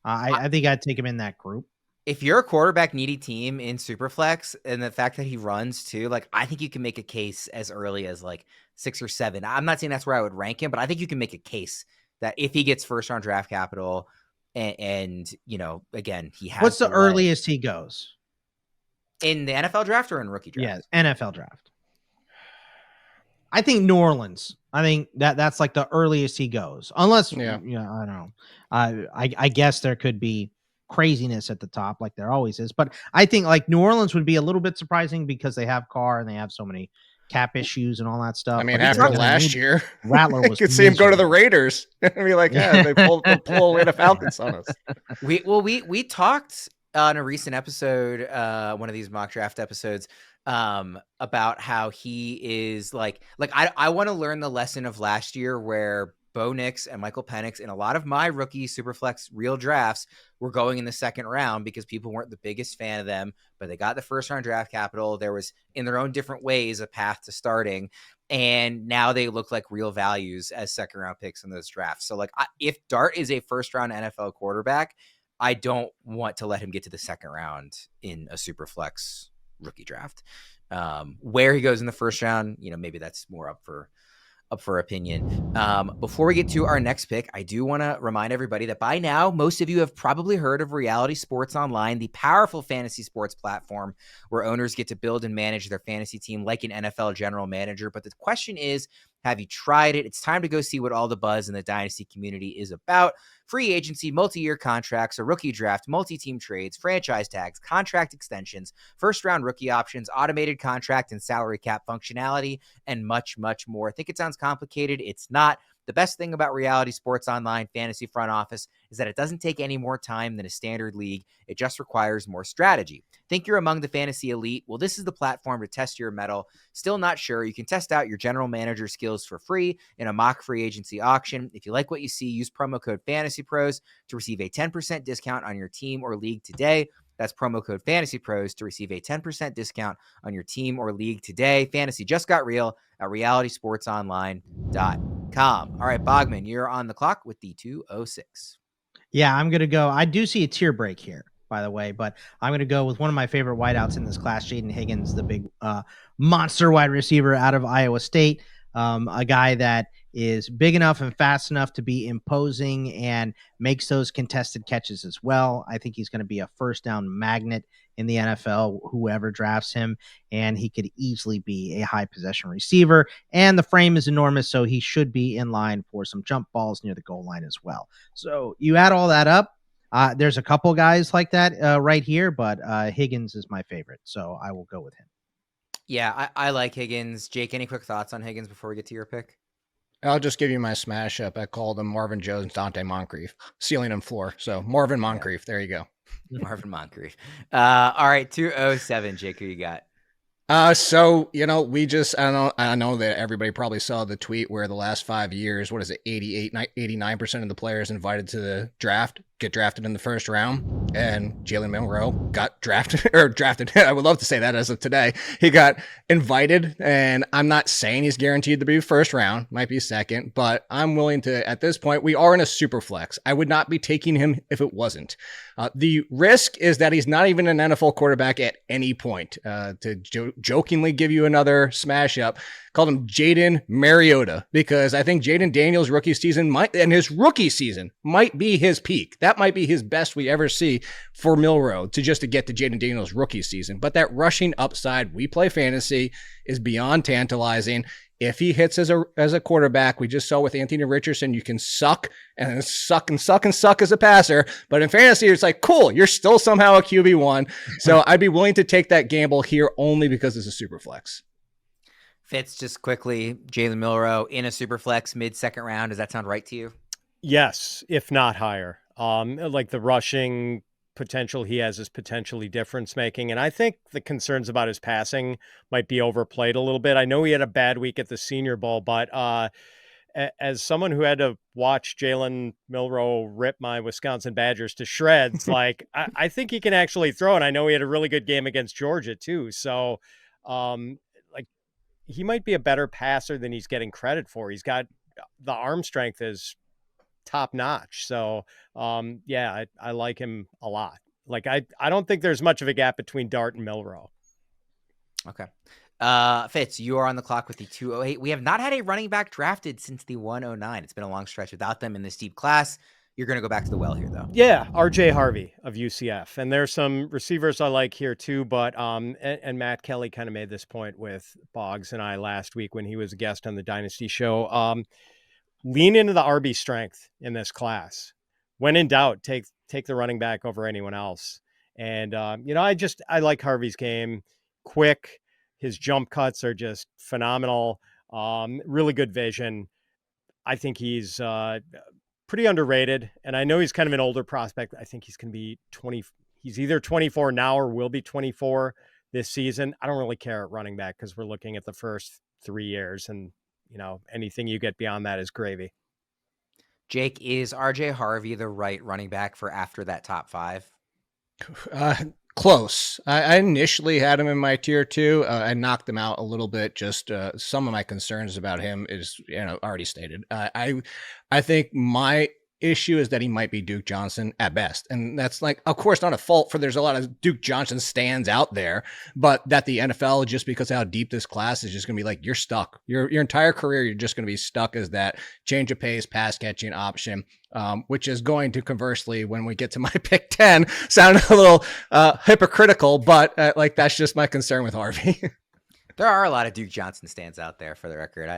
I think I'd take him in that group. If you're a quarterback needy team in SUPERFLEX, and the fact that he runs too, like, I think you can make a case as early as like 6 or 7. I'm not saying that's where I would rank him, but I think you can make a case that if he gets first round draft capital and again, he has. What's the earliest he goes? In the NFL draft or in rookie draft? Yeah, NFL draft. I think New Orleans. I think that's like the earliest he goes. Unless, I don't know. I guess there could be craziness at the top like there always is. But I think like New Orleans would be a little bit surprising because they have Carr and they have so many cap issues and all that stuff. I mean, after last year, Rattler was you could see him go to the Raiders and be like, yeah, they pull away the Falcons on us. We talked on a recent episode, one of these mock draft episodes, about how he is like I want to learn the lesson of last year where Bo Nix and Michael Penix in a lot of my rookie Superflex real drafts were going in the second round because people weren't the biggest fan of them, but they got the first round draft capital. There was, in their own different ways, a path to starting. And now they look like real values as second round picks in those drafts. So like if Dart is a first round NFL quarterback, I don't want to let him get to the second round in a Superflex rookie draft. Where he goes in the first round, maybe that's more up for opinion. Before we get to our next pick, I do want to remind everybody that by now, most of you have probably heard of Reality Sports Online, the powerful fantasy sports platform where owners get to build and manage their fantasy team like an NFL general manager. But the question is, have you tried it? It's time to go see what all the buzz in the Dynasty community is about. Free agency, multi-year contracts, a rookie draft, multi-team trades, franchise tags, contract extensions, first-round rookie options, automated contract and salary cap functionality, and much, much more. I think it sounds complicated. It's not. The best thing about Reality Sports Online Fantasy Front Office is that it doesn't take any more time than a standard league. It just requires more strategy. Think you're among the fantasy elite? Well, this is the platform to test your mettle. Still not sure? You can test out your general manager skills for free in a mock free agency auction. If you like what you see, use promo code FANTASYPROS to receive a 10% discount on your team or league today. That's promo code FANTASYPROS to receive a 10% discount on your team or league today. Fantasy just got real at realitysportsonline.com. All right, Bogman, you're on the clock with the 206. Yeah, I'm going to go. I do see a tier break here, by the way, but I'm going to go with one of my favorite wideouts in this class, Jaden Higgins, the big monster wide receiver out of Iowa State, a guy that is big enough and fast enough to be imposing and makes those contested catches as well. I think he's going to be a first down magnet in the NFL, whoever drafts him, and he could easily be a high possession receiver. And the frame is enormous, so he should be in line for some jump balls near the goal line as well. So you add all that up. There's a couple guys like that right here, but Higgins is my favorite, so I will go with him. Yeah, I like Higgins. Jake, any quick thoughts on Higgins before we get to your pick? I'll just give you my smash up. I called him Marvin Jones, Dante Moncrief, ceiling and floor. So Marvin Moncrief, yeah. There you go. Marvin Moncrief. All right, 207, Jake, who you got? So, I know that everybody probably saw the tweet where the last 5 years, 89% of the players invited to the draft get drafted in the first round, and Jalen Milroe got drafted. I would love to say that as of today. He got invited, and I'm not saying he's guaranteed to be first round, might be second, but I'm willing to, at this point, we are in a super flex. I would not be taking him if it wasn't. The risk is that he's not even an NFL quarterback at any point. To jokingly give you another smash up, called him Jaden Mariota, because I think Jaden Daniels' rookie season might be his peak. That might be his best we ever see for Milroe to get to Jaden Daniels' rookie season. But that rushing upside, we play fantasy, is beyond tantalizing. If he hits as a quarterback, we just saw with Anthony Richardson, you can suck and suck as a passer. But in fantasy, it's like, cool, you're still somehow a QB1. So I'd be willing to take that gamble here only because it's a super flex. Fitz, just quickly, Jalen Milroe in a super flex mid-second round. Does that sound right to you? Yes, if not higher. Like the rushing potential he has is potentially difference making. And I think the concerns about his passing might be overplayed a little bit. I know he had a bad week at the Senior Bowl, but as someone who had to watch Jalen Milroe rip my Wisconsin Badgers to shreds, like I think he can actually throw. And I know he had a really good game against Georgia too. So he might be a better passer than he's getting credit for. He's got the arm strength is top notch. So I like him a lot. Like I don't think there's much of a gap between Dart and Milroe. Okay. Fitz, you are on the clock with the 208. We have not had a running back drafted since the 109. It's been a long stretch without them in this deep class. You're going to go back to the well here, though. Yeah, RJ Harvey of UCF. And there's some receivers I like here, too. But and Matt Kelly kind of made this point with Boggs and I last week when he was a guest on the Dynasty show. Lean into the RB strength in this class. When in doubt, take the running back over anyone else. And, I like Harvey's game. Quick. His jump cuts are just phenomenal. Really good vision. I think he's pretty underrated. And I know he's kind of an older prospect. I think he's going to be 20. He's either 24 now or will be 24 this season. I don't really care at running back because we're looking at the first 3 years, and anything you get beyond that is gravy. Jake, is RJ Harvey the right running back for after that top 5? Close. I initially had him in my tier 2. I knocked him out a little bit. Just some of my concerns about him is already stated. I think my issue is that he might be Duke Johnson at best, and that's of course not a fault for there's a lot of Duke Johnson stands out there, but that the NFL, just because of how deep this class is, just gonna be you're stuck your entire career, you're just gonna be stuck as that change of pace pass catching option, which is going to conversely, when we get to my pick 10, sound a little hypocritical, but that's just my concern with Harvey. There are a lot of Duke Johnson stands out there, for the record.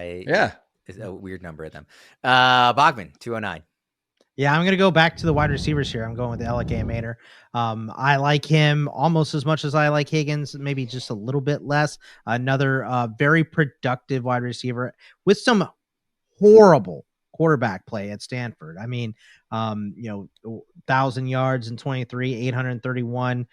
It's a weird number of them. Bogman 209. Yeah, I'm going to go back to the wide receivers here. I'm going with Alec Mater. I like him almost as much as I like Higgins, maybe just a little bit less. Another very productive wide receiver with some horrible quarterback play at Stanford. I mean, 1,000 yards in 23, 831,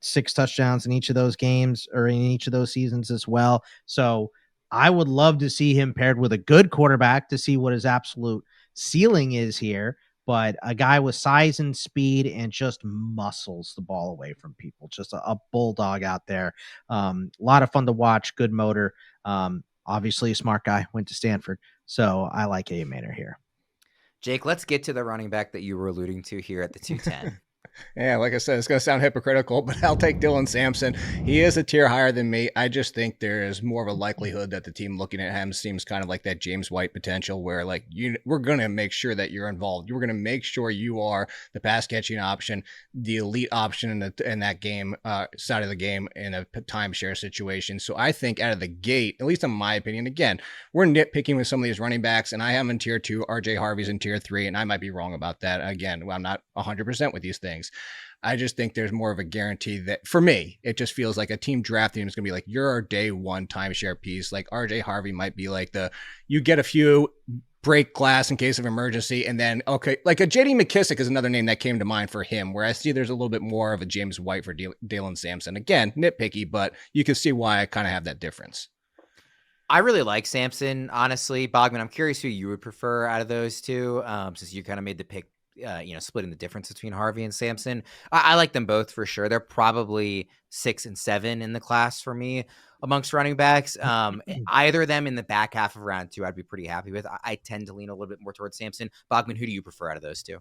6 touchdowns in each of those games, or in each of those seasons as well. So I would love to see him paired with a good quarterback to see what his absolute ceiling is here, but a guy with size and speed and just muscles the ball away from people. Just a bulldog out there. A lot of fun to watch, good motor. Obviously a smart guy, went to Stanford. So I like Mater here. Jake, let's get to the running back that you were alluding to here at the 210. Yeah, like I said, it's going to sound hypocritical, but I'll take Dylan Sampson. He is a tier higher than me. I just think there is more of a likelihood that the team looking at him seems kind of like that James White potential, where we're going to make sure that you're involved. We're going to make sure you are the pass catching option, the elite option in that game side of the game in a timeshare situation. So I think out of the gate, at least in my opinion, again, we're nitpicking with some of these running backs, and I have him in tier 2. RJ Harvey's in tier 3, and I might be wrong about that. Again, I'm not 100% with these things. I just think there's more of a guarantee that, for me, it just feels like a team drafting is going to be you're our day one timeshare piece. RJ Harvey might be you get a few, break glass in case of emergency, and then, okay, a J.D. McKissick is another name that came to mind for him, where I see there's a little bit more of a James White for Dylan Sampson. Again, nitpicky, but you can see why I kind of have that difference. I really like Sampson, honestly. Bogman, I'm curious who you would prefer out of those two, since you kind of made the pick, splitting the difference between Harvey and Sampson. I like them both for sure. They're probably 6 and 7 in the class for me amongst running backs. Either of them in the back half of round 2, I'd be pretty happy with. I tend to lean a little bit more towards Sampson. Bogman, who do you prefer out of those two?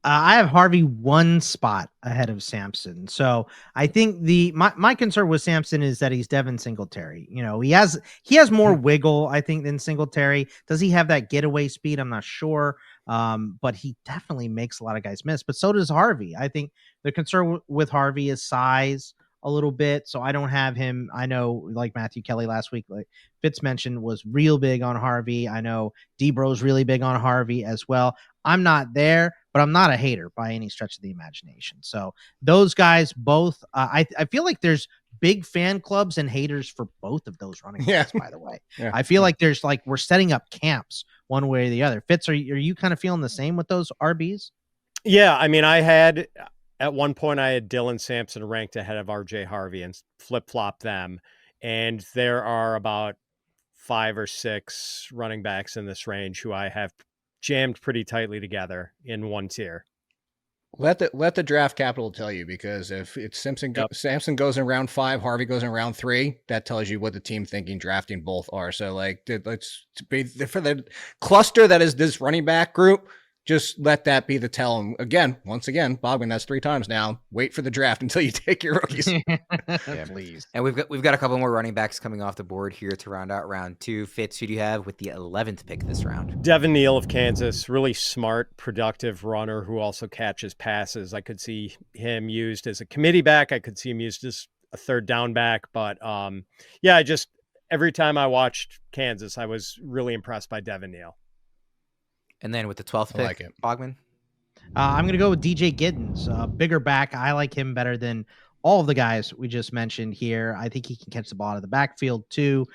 I have Harvey 1 spot ahead of Sampson. So I think my concern with Sampson is that he's Devin Singletary. He has more wiggle, I think, than Singletary. Does he have that getaway speed? I'm not sure. But he definitely makes a lot of guys miss. But so does Harvey. I think the concern with Harvey is size a little bit. So I don't have him. I know, like Matthew Kelly last week, Fitz mentioned, was real big on Harvey. I know D-Bro's really big on Harvey as well. I'm not there, but I'm not a hater by any stretch of the imagination. So those guys both, I feel like there's big fan clubs and haters for both of those running backs, by the way. Yeah. I feel like there's we're setting up camps one way or the other. Fitz, are you kind of feeling the same with those RBs? Yeah, I mean, at one point I had Dylan Sampson ranked ahead of RJ Harvey and flip-flopped them. And there are about 5 or 6 running backs in this range who I have jammed pretty tightly together in one tier. Let the draft capital tell you, because if it's Sampson goes in round 5, Harvey goes in round 3, that tells you what the team thinking drafting both are. So let's be for the cluster that is this running back group. Just let that be the tell. And once again, Bogman, that's 3 times now. Wait for the draft until you take your rookies. Yeah, please. And we've got a couple more running backs coming off the board here to round out round 2. Fitz, who do you have with the 11th pick this round? Devin Neal of Kansas, really smart, productive runner who also catches passes. I could see him used as a committee back. I could see him used as a third down back. But every time I watched Kansas, I was really impressed by Devin Neal. And then with the 12th pick, Bogman? I'm going to go with DJ Giddens, bigger back. I like him better than all of the guys we just mentioned here. I think he can catch the ball out of the backfield too.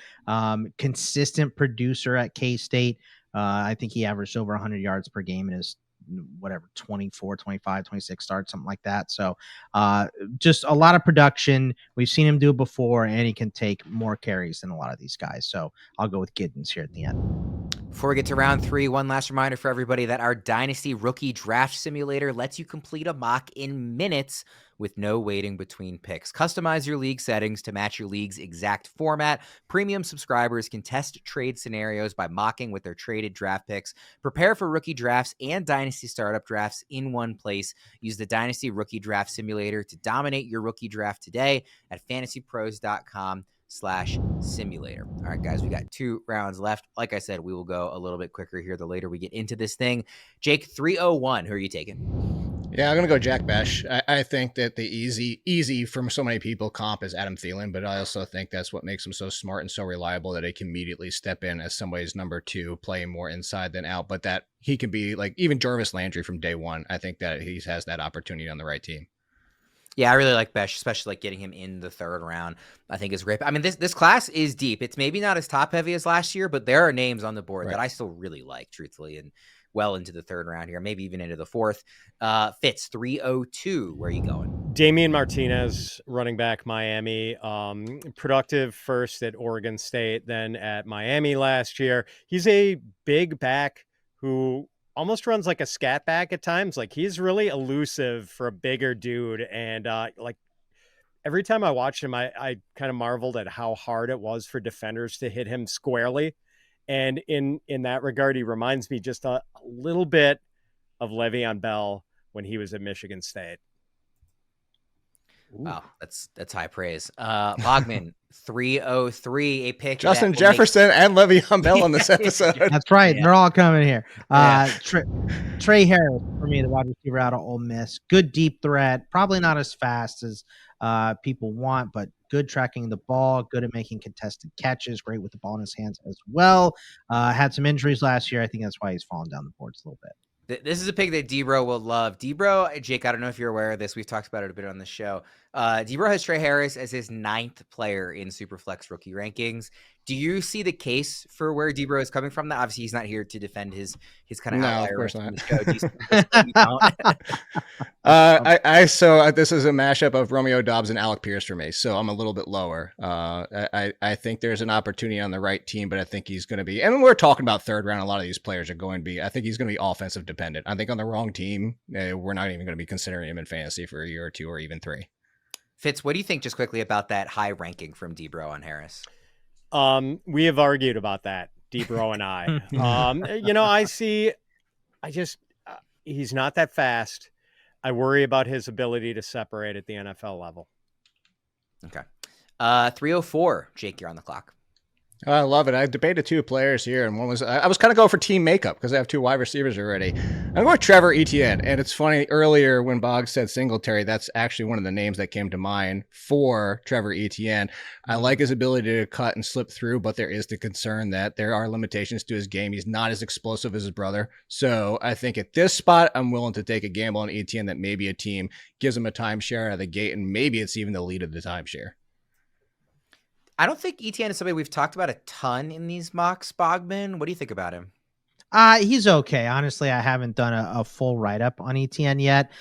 Consistent producer at K-State. I think he averaged over 100 yards per game in his whatever, 24, 25, 26 starts, something like that. So just a lot of production. We've seen him do it before, and he can take more carries than a lot of these guys. So I'll go with Giddens here at the end. Before we get to round 3, one last reminder for everybody that our Dynasty Rookie Draft Simulator lets you complete a mock in minutes with no waiting between picks. Customize your league settings to match your league's exact format. Premium subscribers can test trade scenarios by mocking with their traded draft picks. Prepare for rookie drafts and Dynasty startup drafts in one place. Use the Dynasty Rookie Draft Simulator to dominate your rookie draft today at fantasypros.com/simulator. All right, guys, we got 2 rounds left. Like I said, we will go a little bit quicker here the later we get into this thing. Jake, 301, who are you taking? Yeah, I'm going to go Jack Besh. I think that the easy from so many people comp is Adam Thielen, but I also think that's what makes him so smart and so reliable that he can immediately step in as somebody's number 2, playing more inside than out, but that he can be like even Jarvis Landry from day one. I think that he has that opportunity on the right team. Yeah, I really like Besh, especially like getting him in the 3rd round. I think is great. I mean, this class is deep. It's maybe not as top heavy as last year, but there are names on the board that I still really like, truthfully, and well into the 3rd round here, maybe even into the 4th. Fitz, 302. Where are you going? Damian Martinez, running back, Miami. Productive first at Oregon State, then at Miami last year. He's a big back who almost runs like a scat back at times. Like, he's really elusive for a bigger dude. And like every time I watched him, I kind of marveled at how hard it was for defenders to hit him squarely. And in that regard, he reminds me just a little bit of Le'Veon Bell when he was at Michigan State. Wow, that's high praise. Bogman, 303, a pick. Justin Jefferson and Le'Veon Bell on this episode. That's right. Yeah. They're all coming here. Tre Harris for me, the wide receiver out of Ole Miss. Good deep threat. Probably not as fast as people want, but good tracking the ball, good at making contested catches, great with the ball in his hands as well. Had some injuries last year. I think that's why he's fallen down the boards a little bit. This is a pick that Debro will love. Debro, Jake, I don't know if you're aware of this. We've talked about it a bit on the show. Debro has Tre Harris as his 9th player in Superflex rookie rankings. Do you see the case for where Debro is coming from? That obviously he's not here to defend his kind of outlier. Of course not. So this is a mashup of Romeo Doubs and Alec Pierce for me. So I'm a little bit lower. I think there's an opportunity on the right team, but I think he's going to be, and when we're talking about 3rd round, a lot of these players are going to be, I think he's going to be offensive dependent. I think on the wrong team, we're not even going to be considering him in fantasy for a year or 2 or even 3. Fitz, what do you think just quickly about that high ranking from Debro on Harris? We have argued about that, Debro and I. He's not that fast. I worry about his ability to separate at the NFL level. Okay. 304, Jake, you're on the clock. I love it. I debated 2 players here, and one was I was kind of going for team makeup because I have 2 wide receivers already. I'm going with Trevor Etienne, and it's funny, earlier when Boggs said Singletary, that's actually one of the names that came to mind for Trevor Etienne. I like his ability to cut and slip through, but there is the concern that there are limitations to his game. He's not as explosive as his brother. So I think at this spot, I'm willing to take a gamble on Etienne that maybe a team gives him a timeshare out of the gate, and maybe it's even the lead of the timeshare. I don't think Etienne is somebody we've talked about a ton in these mocks, Bogman. What do you think about him? He's okay. Honestly, I haven't done a full write-up on Etienne yet.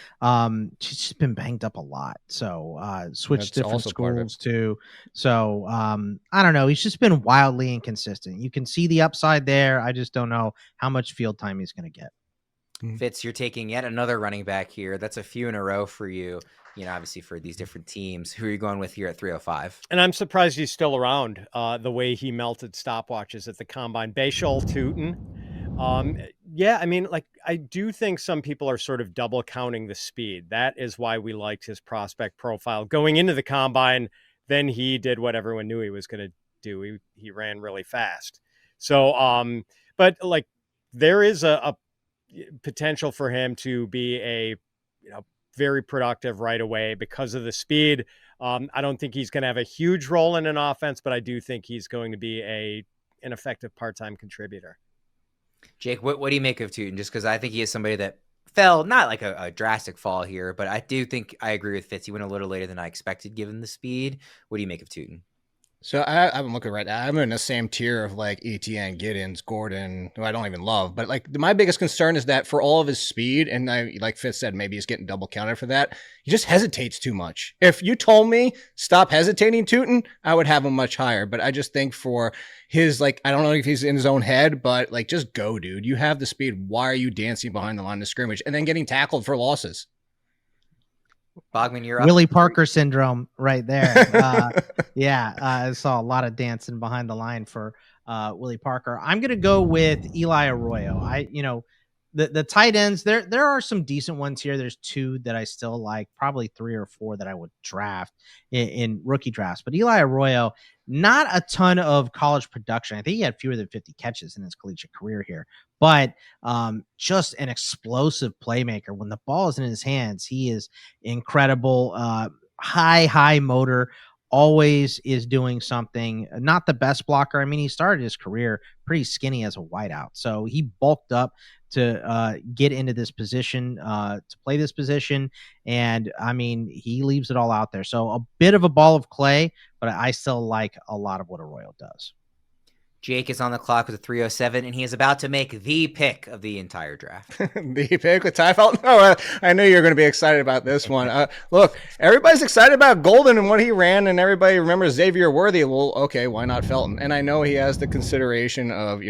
She's just been banged up a lot. So switched That's different schools too. So I don't know. He's just been wildly inconsistent. You can see the upside there. I just don't know how much field time he's going to get. Fitz, you're taking yet another running back here. That's a few in a row for you. Obviously for these different teams. Who are you going with here at 305? And I'm surprised he's still around the way he melted stopwatches at the combine. Bashal Tootin. Yeah, I mean, like, I do think some people are sort of double counting the speed. That is why we liked his prospect profile going into the combine. Then he did what everyone knew he was going to do. He ran really fast. So, but like, there is a potential for him to be a, very productive right away because of the speed. I don't think he's going to have a huge role in an offense, but I do think he's going to be an effective part-time contributor. Jake, what do you make of Tootin? Just because I think he is somebody that fell, not like a drastic fall here, but I do think I agree with Fitz. He went a little later than I expected given the speed. What do you make of Tootin? So I'm looking right now. I'm in the same tier of like ETN, Giddens, Gordon, who I don't even love. But like my biggest concern is that for all of his speed, and like Fitz said, maybe he's getting double counted for that. He just hesitates too much. If you told me stop hesitating, Tootin, I would have him much higher. But I just think for his, like, I don't know if he's in his own head, but like, just go, dude. You have the speed. Why are you dancing behind the line of scrimmage and then getting tackled for losses? Bogman, you're up. Willie Parker syndrome right there. I saw a lot of dancing behind the line for Willie Parker. I'm going to go with Eli Arroyo. The tight ends, there are some decent ones here. There's two that I still like, probably 3 or 4 that I would draft in rookie drafts. But Eli Arroyo, not a ton of college production. I think he had fewer than 50 catches in his collegiate career here, but just an explosive playmaker. When the ball is in his hands, he is incredible. High motor, always is doing something. Not the best blocker. I mean, he started his career pretty skinny as a wideout, so he bulked up to get into this position, to play this position. And I mean, he leaves it all out there. So a bit of a ball of clay, but I still like a lot of what Arroyo does. Jake is on the clock with a 307, and he is about to make the pick of the entire draft. The pick with Tai Felton? Oh, I knew you were going to be excited about this one. Look, everybody's excited about Golden and what he ran, and everybody remembers Xavier Worthy. Well, okay, why not Felton? And I know he has the consideration of,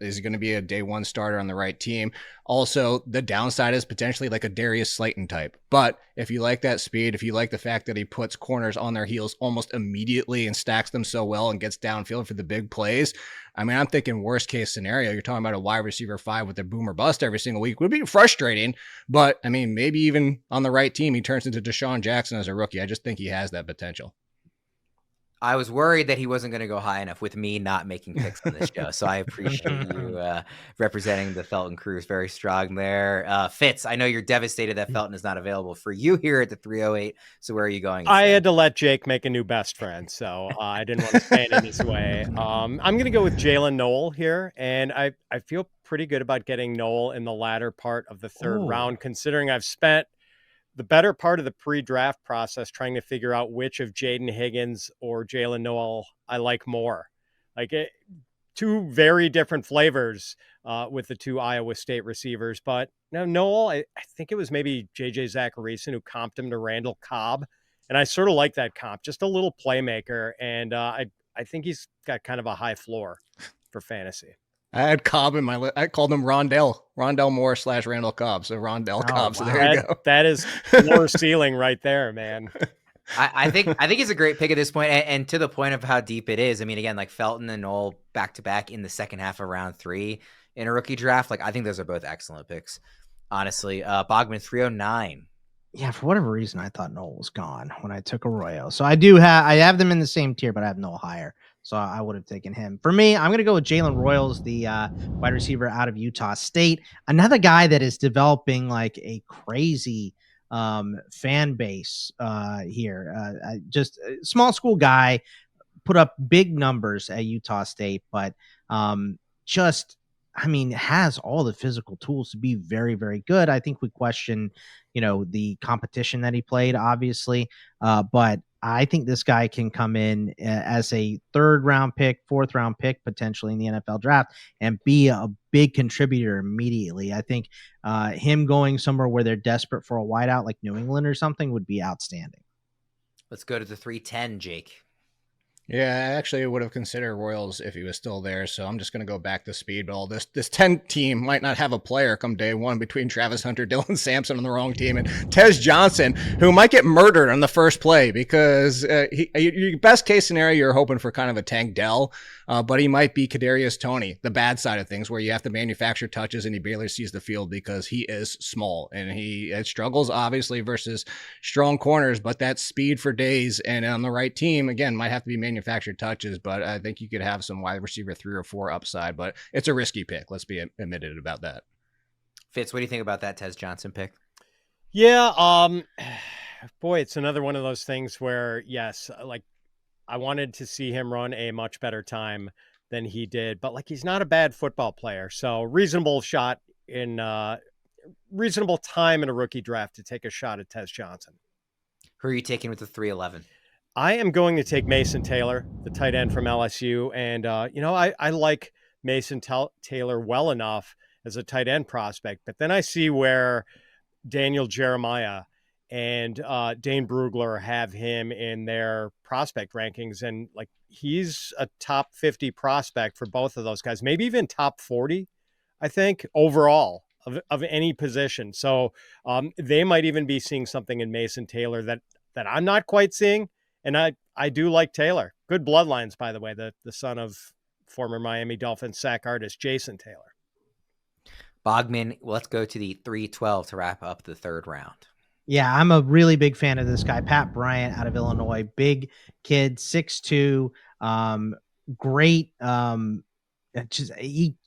is he going to be a day one starter on the right team? Also, the downside is potentially like a Darius Slayton type. But if you like that speed, if you like the fact that he puts corners on their heels almost immediately and stacks them so well and gets downfield for the big plays, I mean, I'm thinking worst case scenario, you're talking about a wide receiver 5 with a boom or bust every single week. Would be frustrating, but I mean, maybe even on the right team, he turns into Deshaun Jackson as a rookie. I just think he has that potential. I was worried that he wasn't going to go high enough with me not making picks on this show. So I appreciate you representing the Felton Crews very strong there. Fitz, I know you're devastated that Felton is not available for you here at the 308. So where are you going? I had to let Jake make a new best friend, so I didn't want to stand in his way. I'm going to go with Jalen Noel here, and I feel pretty good about getting Noel in the latter part of the third round, considering I've spent the better part of the pre-draft process trying to figure out which of Jaden Higgins or Jalen Noel I like more. Two very different flavors with the 2 Iowa State receivers. But now Noel, I think it was maybe J.J. Zacharyson who comped him to Randall Cobb. And I sort of like that comp, just a little playmaker. And I think he's got kind of a high floor for fantasy. I had Cobb in my list. I called him Rondell Moore / Randall Cobb. So Rondell Cobb. So there you go. That is floor ceiling right there, man. I think he's a great pick at this point, and to the point of how deep it is. I mean, again, like Felton and Noel back to back in the second half of round 3 in a rookie draft. Like, I think those are both excellent picks, honestly. Bogman 309. Yeah, for whatever reason, I thought Noel was gone when I took Arroyo. So I have them in the same tier, but I have Noel higher. So I would have taken him. For me, I'm going to go with Jalen Royals, the wide receiver out of Utah State. Another guy that is developing like a crazy fan base here. Just a small school guy, put up big numbers at Utah State, but has all the physical tools to be very, very good. I think we question, the competition that he played, obviously, but I think this guy can come in as a 3rd round pick, 4th round pick, potentially in the NFL draft, and be a big contributor immediately. I think him going somewhere where they're desperate for a wideout like New England or something would be outstanding. Let's go to the 310, Jake. Yeah, I actually would have considered Royals if he was still there, so I'm just going to go back to speed. But all this 10 team might not have a player come day one between Travis Hunter, Dylan Sampson on the wrong team, and Tez Johnson, who might get murdered on the first play because your best case scenario, you're hoping for kind of a Tank Dell, but he might be Kadarius Toney, the bad side of things, where you have to manufacture touches and he barely sees the field because he is small and he struggles obviously versus strong corners, but that speed for days and on the right team again might have to be manufactured touches. But I think you could have some wide receiver 3 or 4 upside, but it's a risky pick. Let's be admitted about that. Fitz, what do you think about that Tez Johnson pick? Yeah, boy, it's another one of those things where yes, like I wanted to see him run a much better time than he did, but like he's not a bad football player. So reasonable shot in reasonable time in a rookie draft to take a shot at Tez Johnson. Who are you taking with the 311? I am going to take Mason Taylor, the tight end from LSU. And, I like Mason Taylor well enough as a tight end prospect. But then I see where Daniel Jeremiah and Dane Brugler have him in their prospect rankings. And like, he's a top 50 prospect for both of those guys, maybe even top 40, I think, overall of any position. So they might even be seeing something in Mason Taylor that I'm not quite seeing. And I do like Taylor. Good bloodlines, by the way, the son of former Miami Dolphins sack artist Jason Taylor. Bogman, let's go to the 312 to wrap up the third round. Yeah, I'm a really big fan of this guy, Pat Bryant out of Illinois. Big kid, 6'2", great.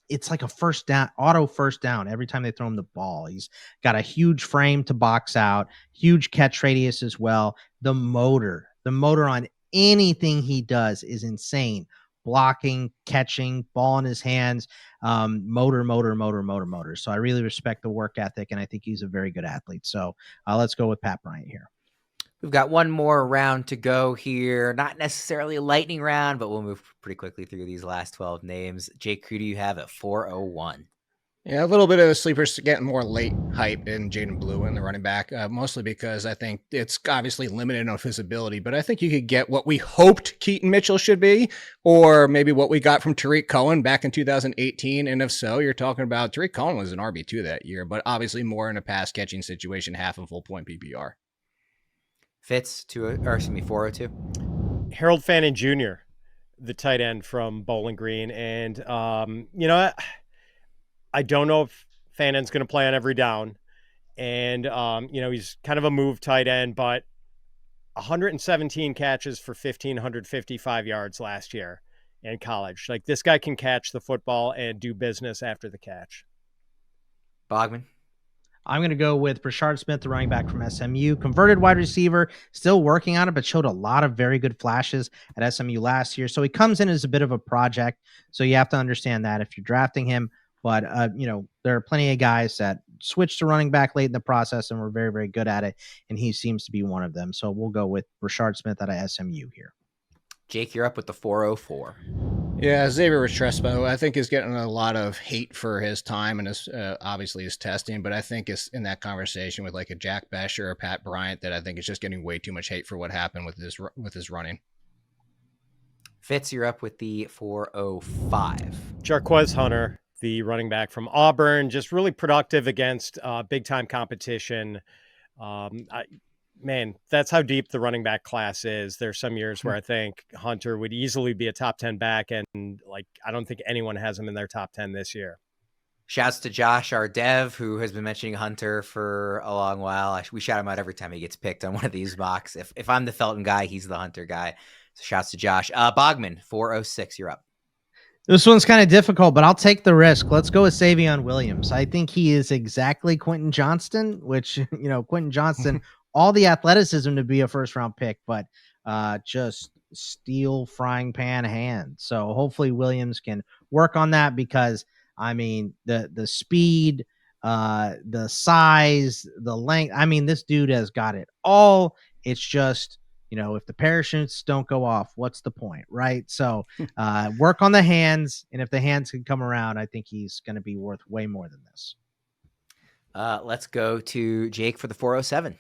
It's like a first down, auto first down every time they throw him the ball. He's got a huge frame to box out, huge catch radius as well. The motor on anything he does is insane. Blocking, catching, ball in his hands, motor. So I really respect the work ethic, and I think he's a very good athlete. So let's go with Pat Bryant here. We've got one more round to go here. Not necessarily a lightning round, but we'll move pretty quickly through these last 12 names. Jake, who do you have at 401? Yeah, a little bit of the sleepers getting more late hype in Jaden Blue in the running back, mostly because I think it's obviously limited on his ability, but I think you could get what we hoped Keaton Mitchell should be, or maybe what we got from Tariq Cohen back in 2018. And if so, you're talking about Tariq Cohen was an RB2 that year, but obviously more in a pass catching situation, half and full point PPR. Fitz, 402. Harold Fannin Jr., the tight end from Bowling Green. And, I don't know if Fannin's going to play on every down. And, he's kind of a move tight end, but 117 catches for 1,555 yards last year in college. Like, this guy can catch the football and do business after the catch. Bogman? I'm going to go with Brashard Smith, the running back from SMU. Converted wide receiver, still working on it, but showed a lot of very good flashes at SMU last year. So he comes in as a bit of a project. So you have to understand that if you're drafting him. But, there are plenty of guys that switched to running back late in the process and were very, very good at it. And he seems to be one of them. So we'll go with Brashard Smith out of SMU here. Jake, you're up with the 404. Yeah, Xavier Restrepo, I think, is getting a lot of hate for his time and his obviously his testing, but I think it's in that conversation with like a Jack Besher or Pat Bryant that I think is just getting way too much hate for what happened with his running. Fitz, you're up with the 405. Jarquez Hunter, the running back from Auburn, just really productive against big-time competition. That's how deep the running back class is. There's some years where I think Hunter would easily be a top 10 back, and I don't think anyone has him in their top 10 this year. Shouts to Josh, our dev, who has been mentioning Hunter for a long while. We shout him out every time he gets picked on one of these mocks. If I'm the Felton guy, he's the Hunter guy. So shouts to Josh. Bogman, 406, you're up. This one's kind of difficult, but I'll take the risk. Let's go with Savion Williams. I think he is exactly Quinton Johnston, which, Quinton Johnston, all the athleticism to be a first-round pick, but just steel frying pan hand. So hopefully Williams can work on that because, the speed, the size, the length, this dude has got it all. It's just, if the parachutes don't go off, what's the point, right? So work on the hands, and if the hands can come around, I think he's going to be worth way more than this. Let's go to Jake for the 407.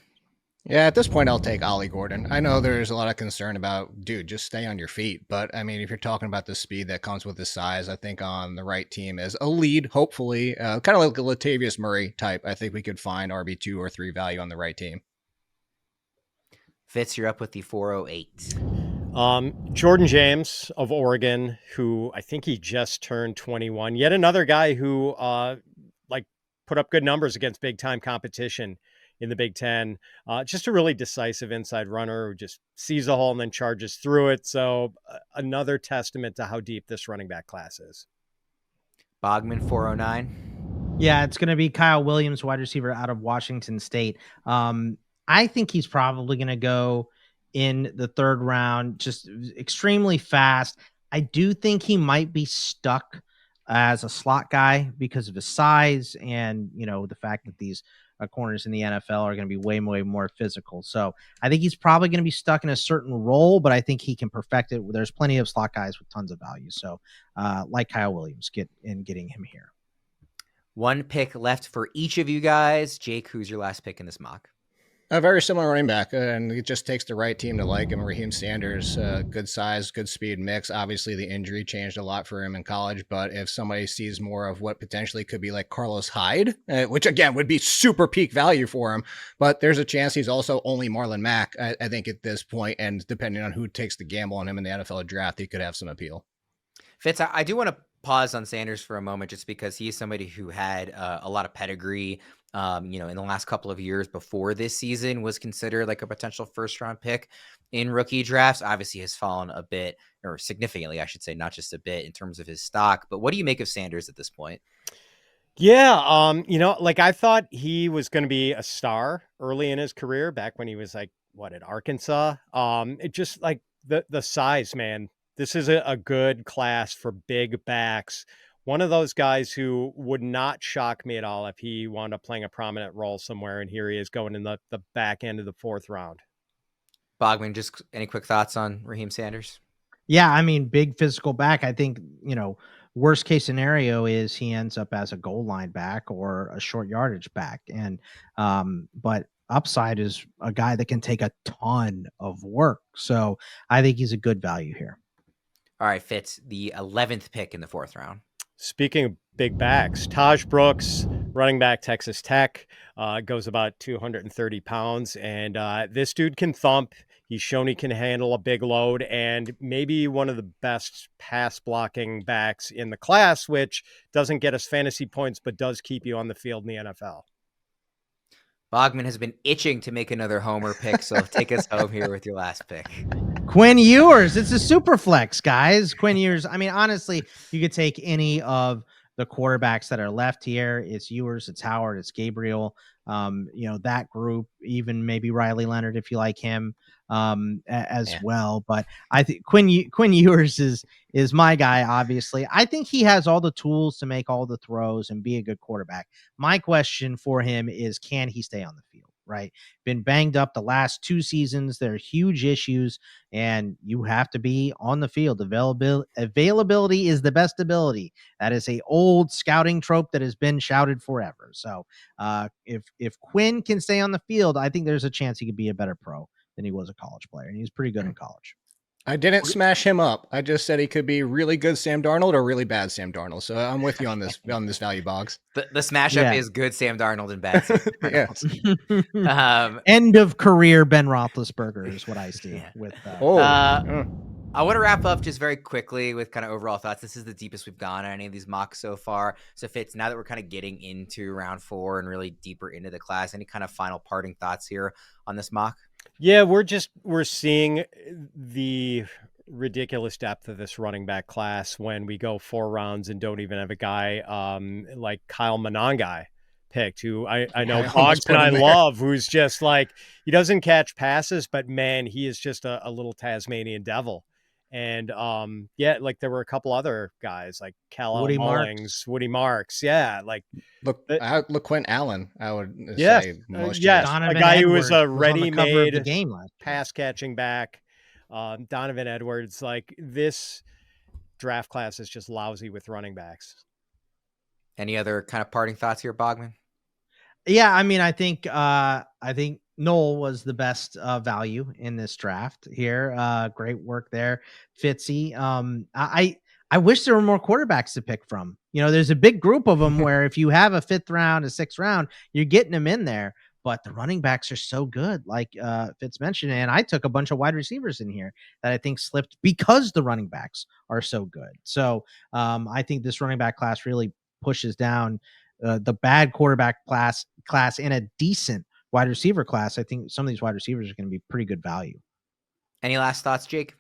Yeah, at this point, I'll take Ollie Gordon. I know there's a lot of concern about, dude, just stay on your feet. But, if you're talking about the speed that comes with the size, I think on the right team as a lead, hopefully, kind of like a Latavius Murray type, I think we could find RB2 or 3 value on the right team. Fitz, you're up with the 408. Jordan James of Oregon, who I think he just turned 21. Yet another guy who put up good numbers against big time competition in the Big Ten. Just a really decisive inside runner who just sees the hole and then charges through it. So another testament to how deep this running back class is. Bogman, 409. Yeah, it's going to be Kyle Williams, wide receiver out of Washington State. I think he's probably going to go in the third round, just extremely fast. I do think he might be stuck as a slot guy because of his size and, the fact that these corners in the NFL are going to be way, way more physical. So I think he's probably going to be stuck in a certain role, but I think he can perfect it. There's plenty of slot guys with tons of value. So like Kyle Williams, getting him here. One pick left for each of you guys. Jake, who's your last pick in this mock? A very similar running back, and it just takes the right team to like him. Raheem Sanders, good size, good speed mix. Obviously, the injury changed a lot for him in college, but if somebody sees more of what potentially could be like Carlos Hyde, which again would be super peak value for him, but there's a chance he's also only Marlon Mack, I think, at this point, and depending on who takes the gamble on him in the NFL draft, he could have some appeal. Fitz, I do want to pause on Sanders for a moment just because he's somebody who had a lot of pedigree. In the last couple of years before this season was considered like a potential first round pick in rookie drafts. Obviously has fallen a bit, or significantly, I should say, not just a bit in terms of his stock. But what do you make of Sanders at this point? Yeah. I thought he was going to be a star early in his career back when he was at Arkansas. It just like the size, man. This is a good class for big backs. One of those guys who would not shock me at all if he wound up playing a prominent role somewhere, and here he is going in the back end of the 4th round. Bogman, just any quick thoughts on Raheem Sanders? Yeah, I mean, big physical back. I think, worst case scenario is he ends up as a goal line back or a short yardage back. And, but upside is a guy that can take a ton of work. So I think he's a good value here. All right, Fitz, the 11th pick in the 4th round. Speaking of big backs, Taj Brooks, running back, Texas Tech, goes about 230 pounds. And this dude can thump. He's shown he can handle a big load, and maybe one of the best pass blocking backs in the class, which doesn't get us fantasy points, but does keep you on the field in the NFL. Bogman has been itching to make another homer pick, so take us home here with your last pick. Quinn Ewers. It's a super flex, guys. Quinn Ewers. I mean, honestly, you could take any of the quarterbacks that are left here. It's Ewers, it's Howard, it's Gabriel. That group, even maybe Riley Leonard if you like him well. But I think Quinn Ewers is my guy. Obviously, I think he has all the tools to make all the throws and be a good quarterback. My question for him is, can he stay on the field? Right. Been banged up the last 2 seasons. There are huge issues, and you have to be on the field. Availability is the best ability. That is a old scouting trope that has been shouted forever. So if Quinn can stay on the field, I think there's a chance he could be a better pro than he was a college player. And he was pretty good in college. I didn't smash him up. I just said he could be really good Sam Darnold or really bad Sam Darnold. So I'm with you on this value, Bogs. The smash up is good Sam Darnold and bad Sam Darnold. Yes. End of career Ben Roethlisberger is what I see with that. I want to wrap up just very quickly with kind of overall thoughts. This is the deepest we've gone on any of these mocks so far. So Fitz, now that we're kind of getting into round 4 and really deeper into the class, any kind of final parting thoughts here on this mock? Yeah, we're seeing the ridiculous depth of this running back class when we go 4 rounds and don't even have a guy like Kyle Monangai picked, who I know Boggs and I love, who's just like, he doesn't catch passes, but man, he is just a little Tasmanian devil. And there were a couple other guys like Woody Marks. Yeah, LaQuint Allen, I would say most. A guy who was a ready-made pass-catching back. Donovan Edwards, like, this draft class is just lousy with running backs. Any other kind of parting thoughts here, Bogman? Yeah, I mean, I think Noel was the best value in this draft here. Great work there, Fitzy. I wish there were more quarterbacks to pick from. There's a big group of them where if you have a 5th round, a 6th round, you're getting them in there. But the running backs are so good, like Fitz mentioned. And I took a bunch of wide receivers in here that I think slipped because the running backs are so good. So I think this running back class really pushes down the bad quarterback class in a decent wide receiver class. I think some of these wide receivers are going to be pretty good value. Any last thoughts, Jake?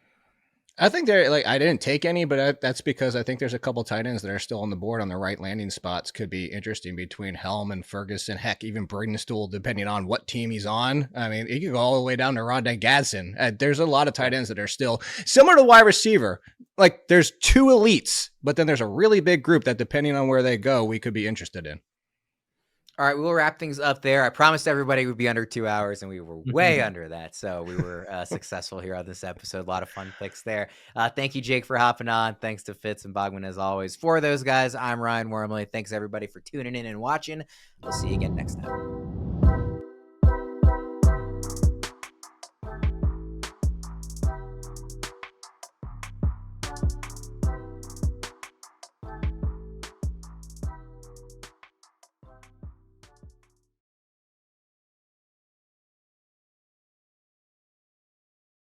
I think I didn't take any, but that's because I think there's a couple tight ends that are still on the board on the right landing spots. Could be interesting between Helm and Ferguson. Heck, even Bradenstool, depending on what team he's on. I mean, he could go all the way down to Rondé Gadsden. There's a lot of tight ends that are still similar to wide receiver. like there's 2 elites, but then there's a really big group that, depending on where they go, we could be interested in. All right, we'll wrap things up there. I promised everybody we'd be under 2 hours, and we were way under that. So we were successful here on this episode. A lot of fun picks there. Thank you, Jake, for hopping on. Thanks to Fitz and Bogman, as always. For those guys, I'm Ryan Wormeli. Thanks, everybody, for tuning in and watching. We'll see you again next time.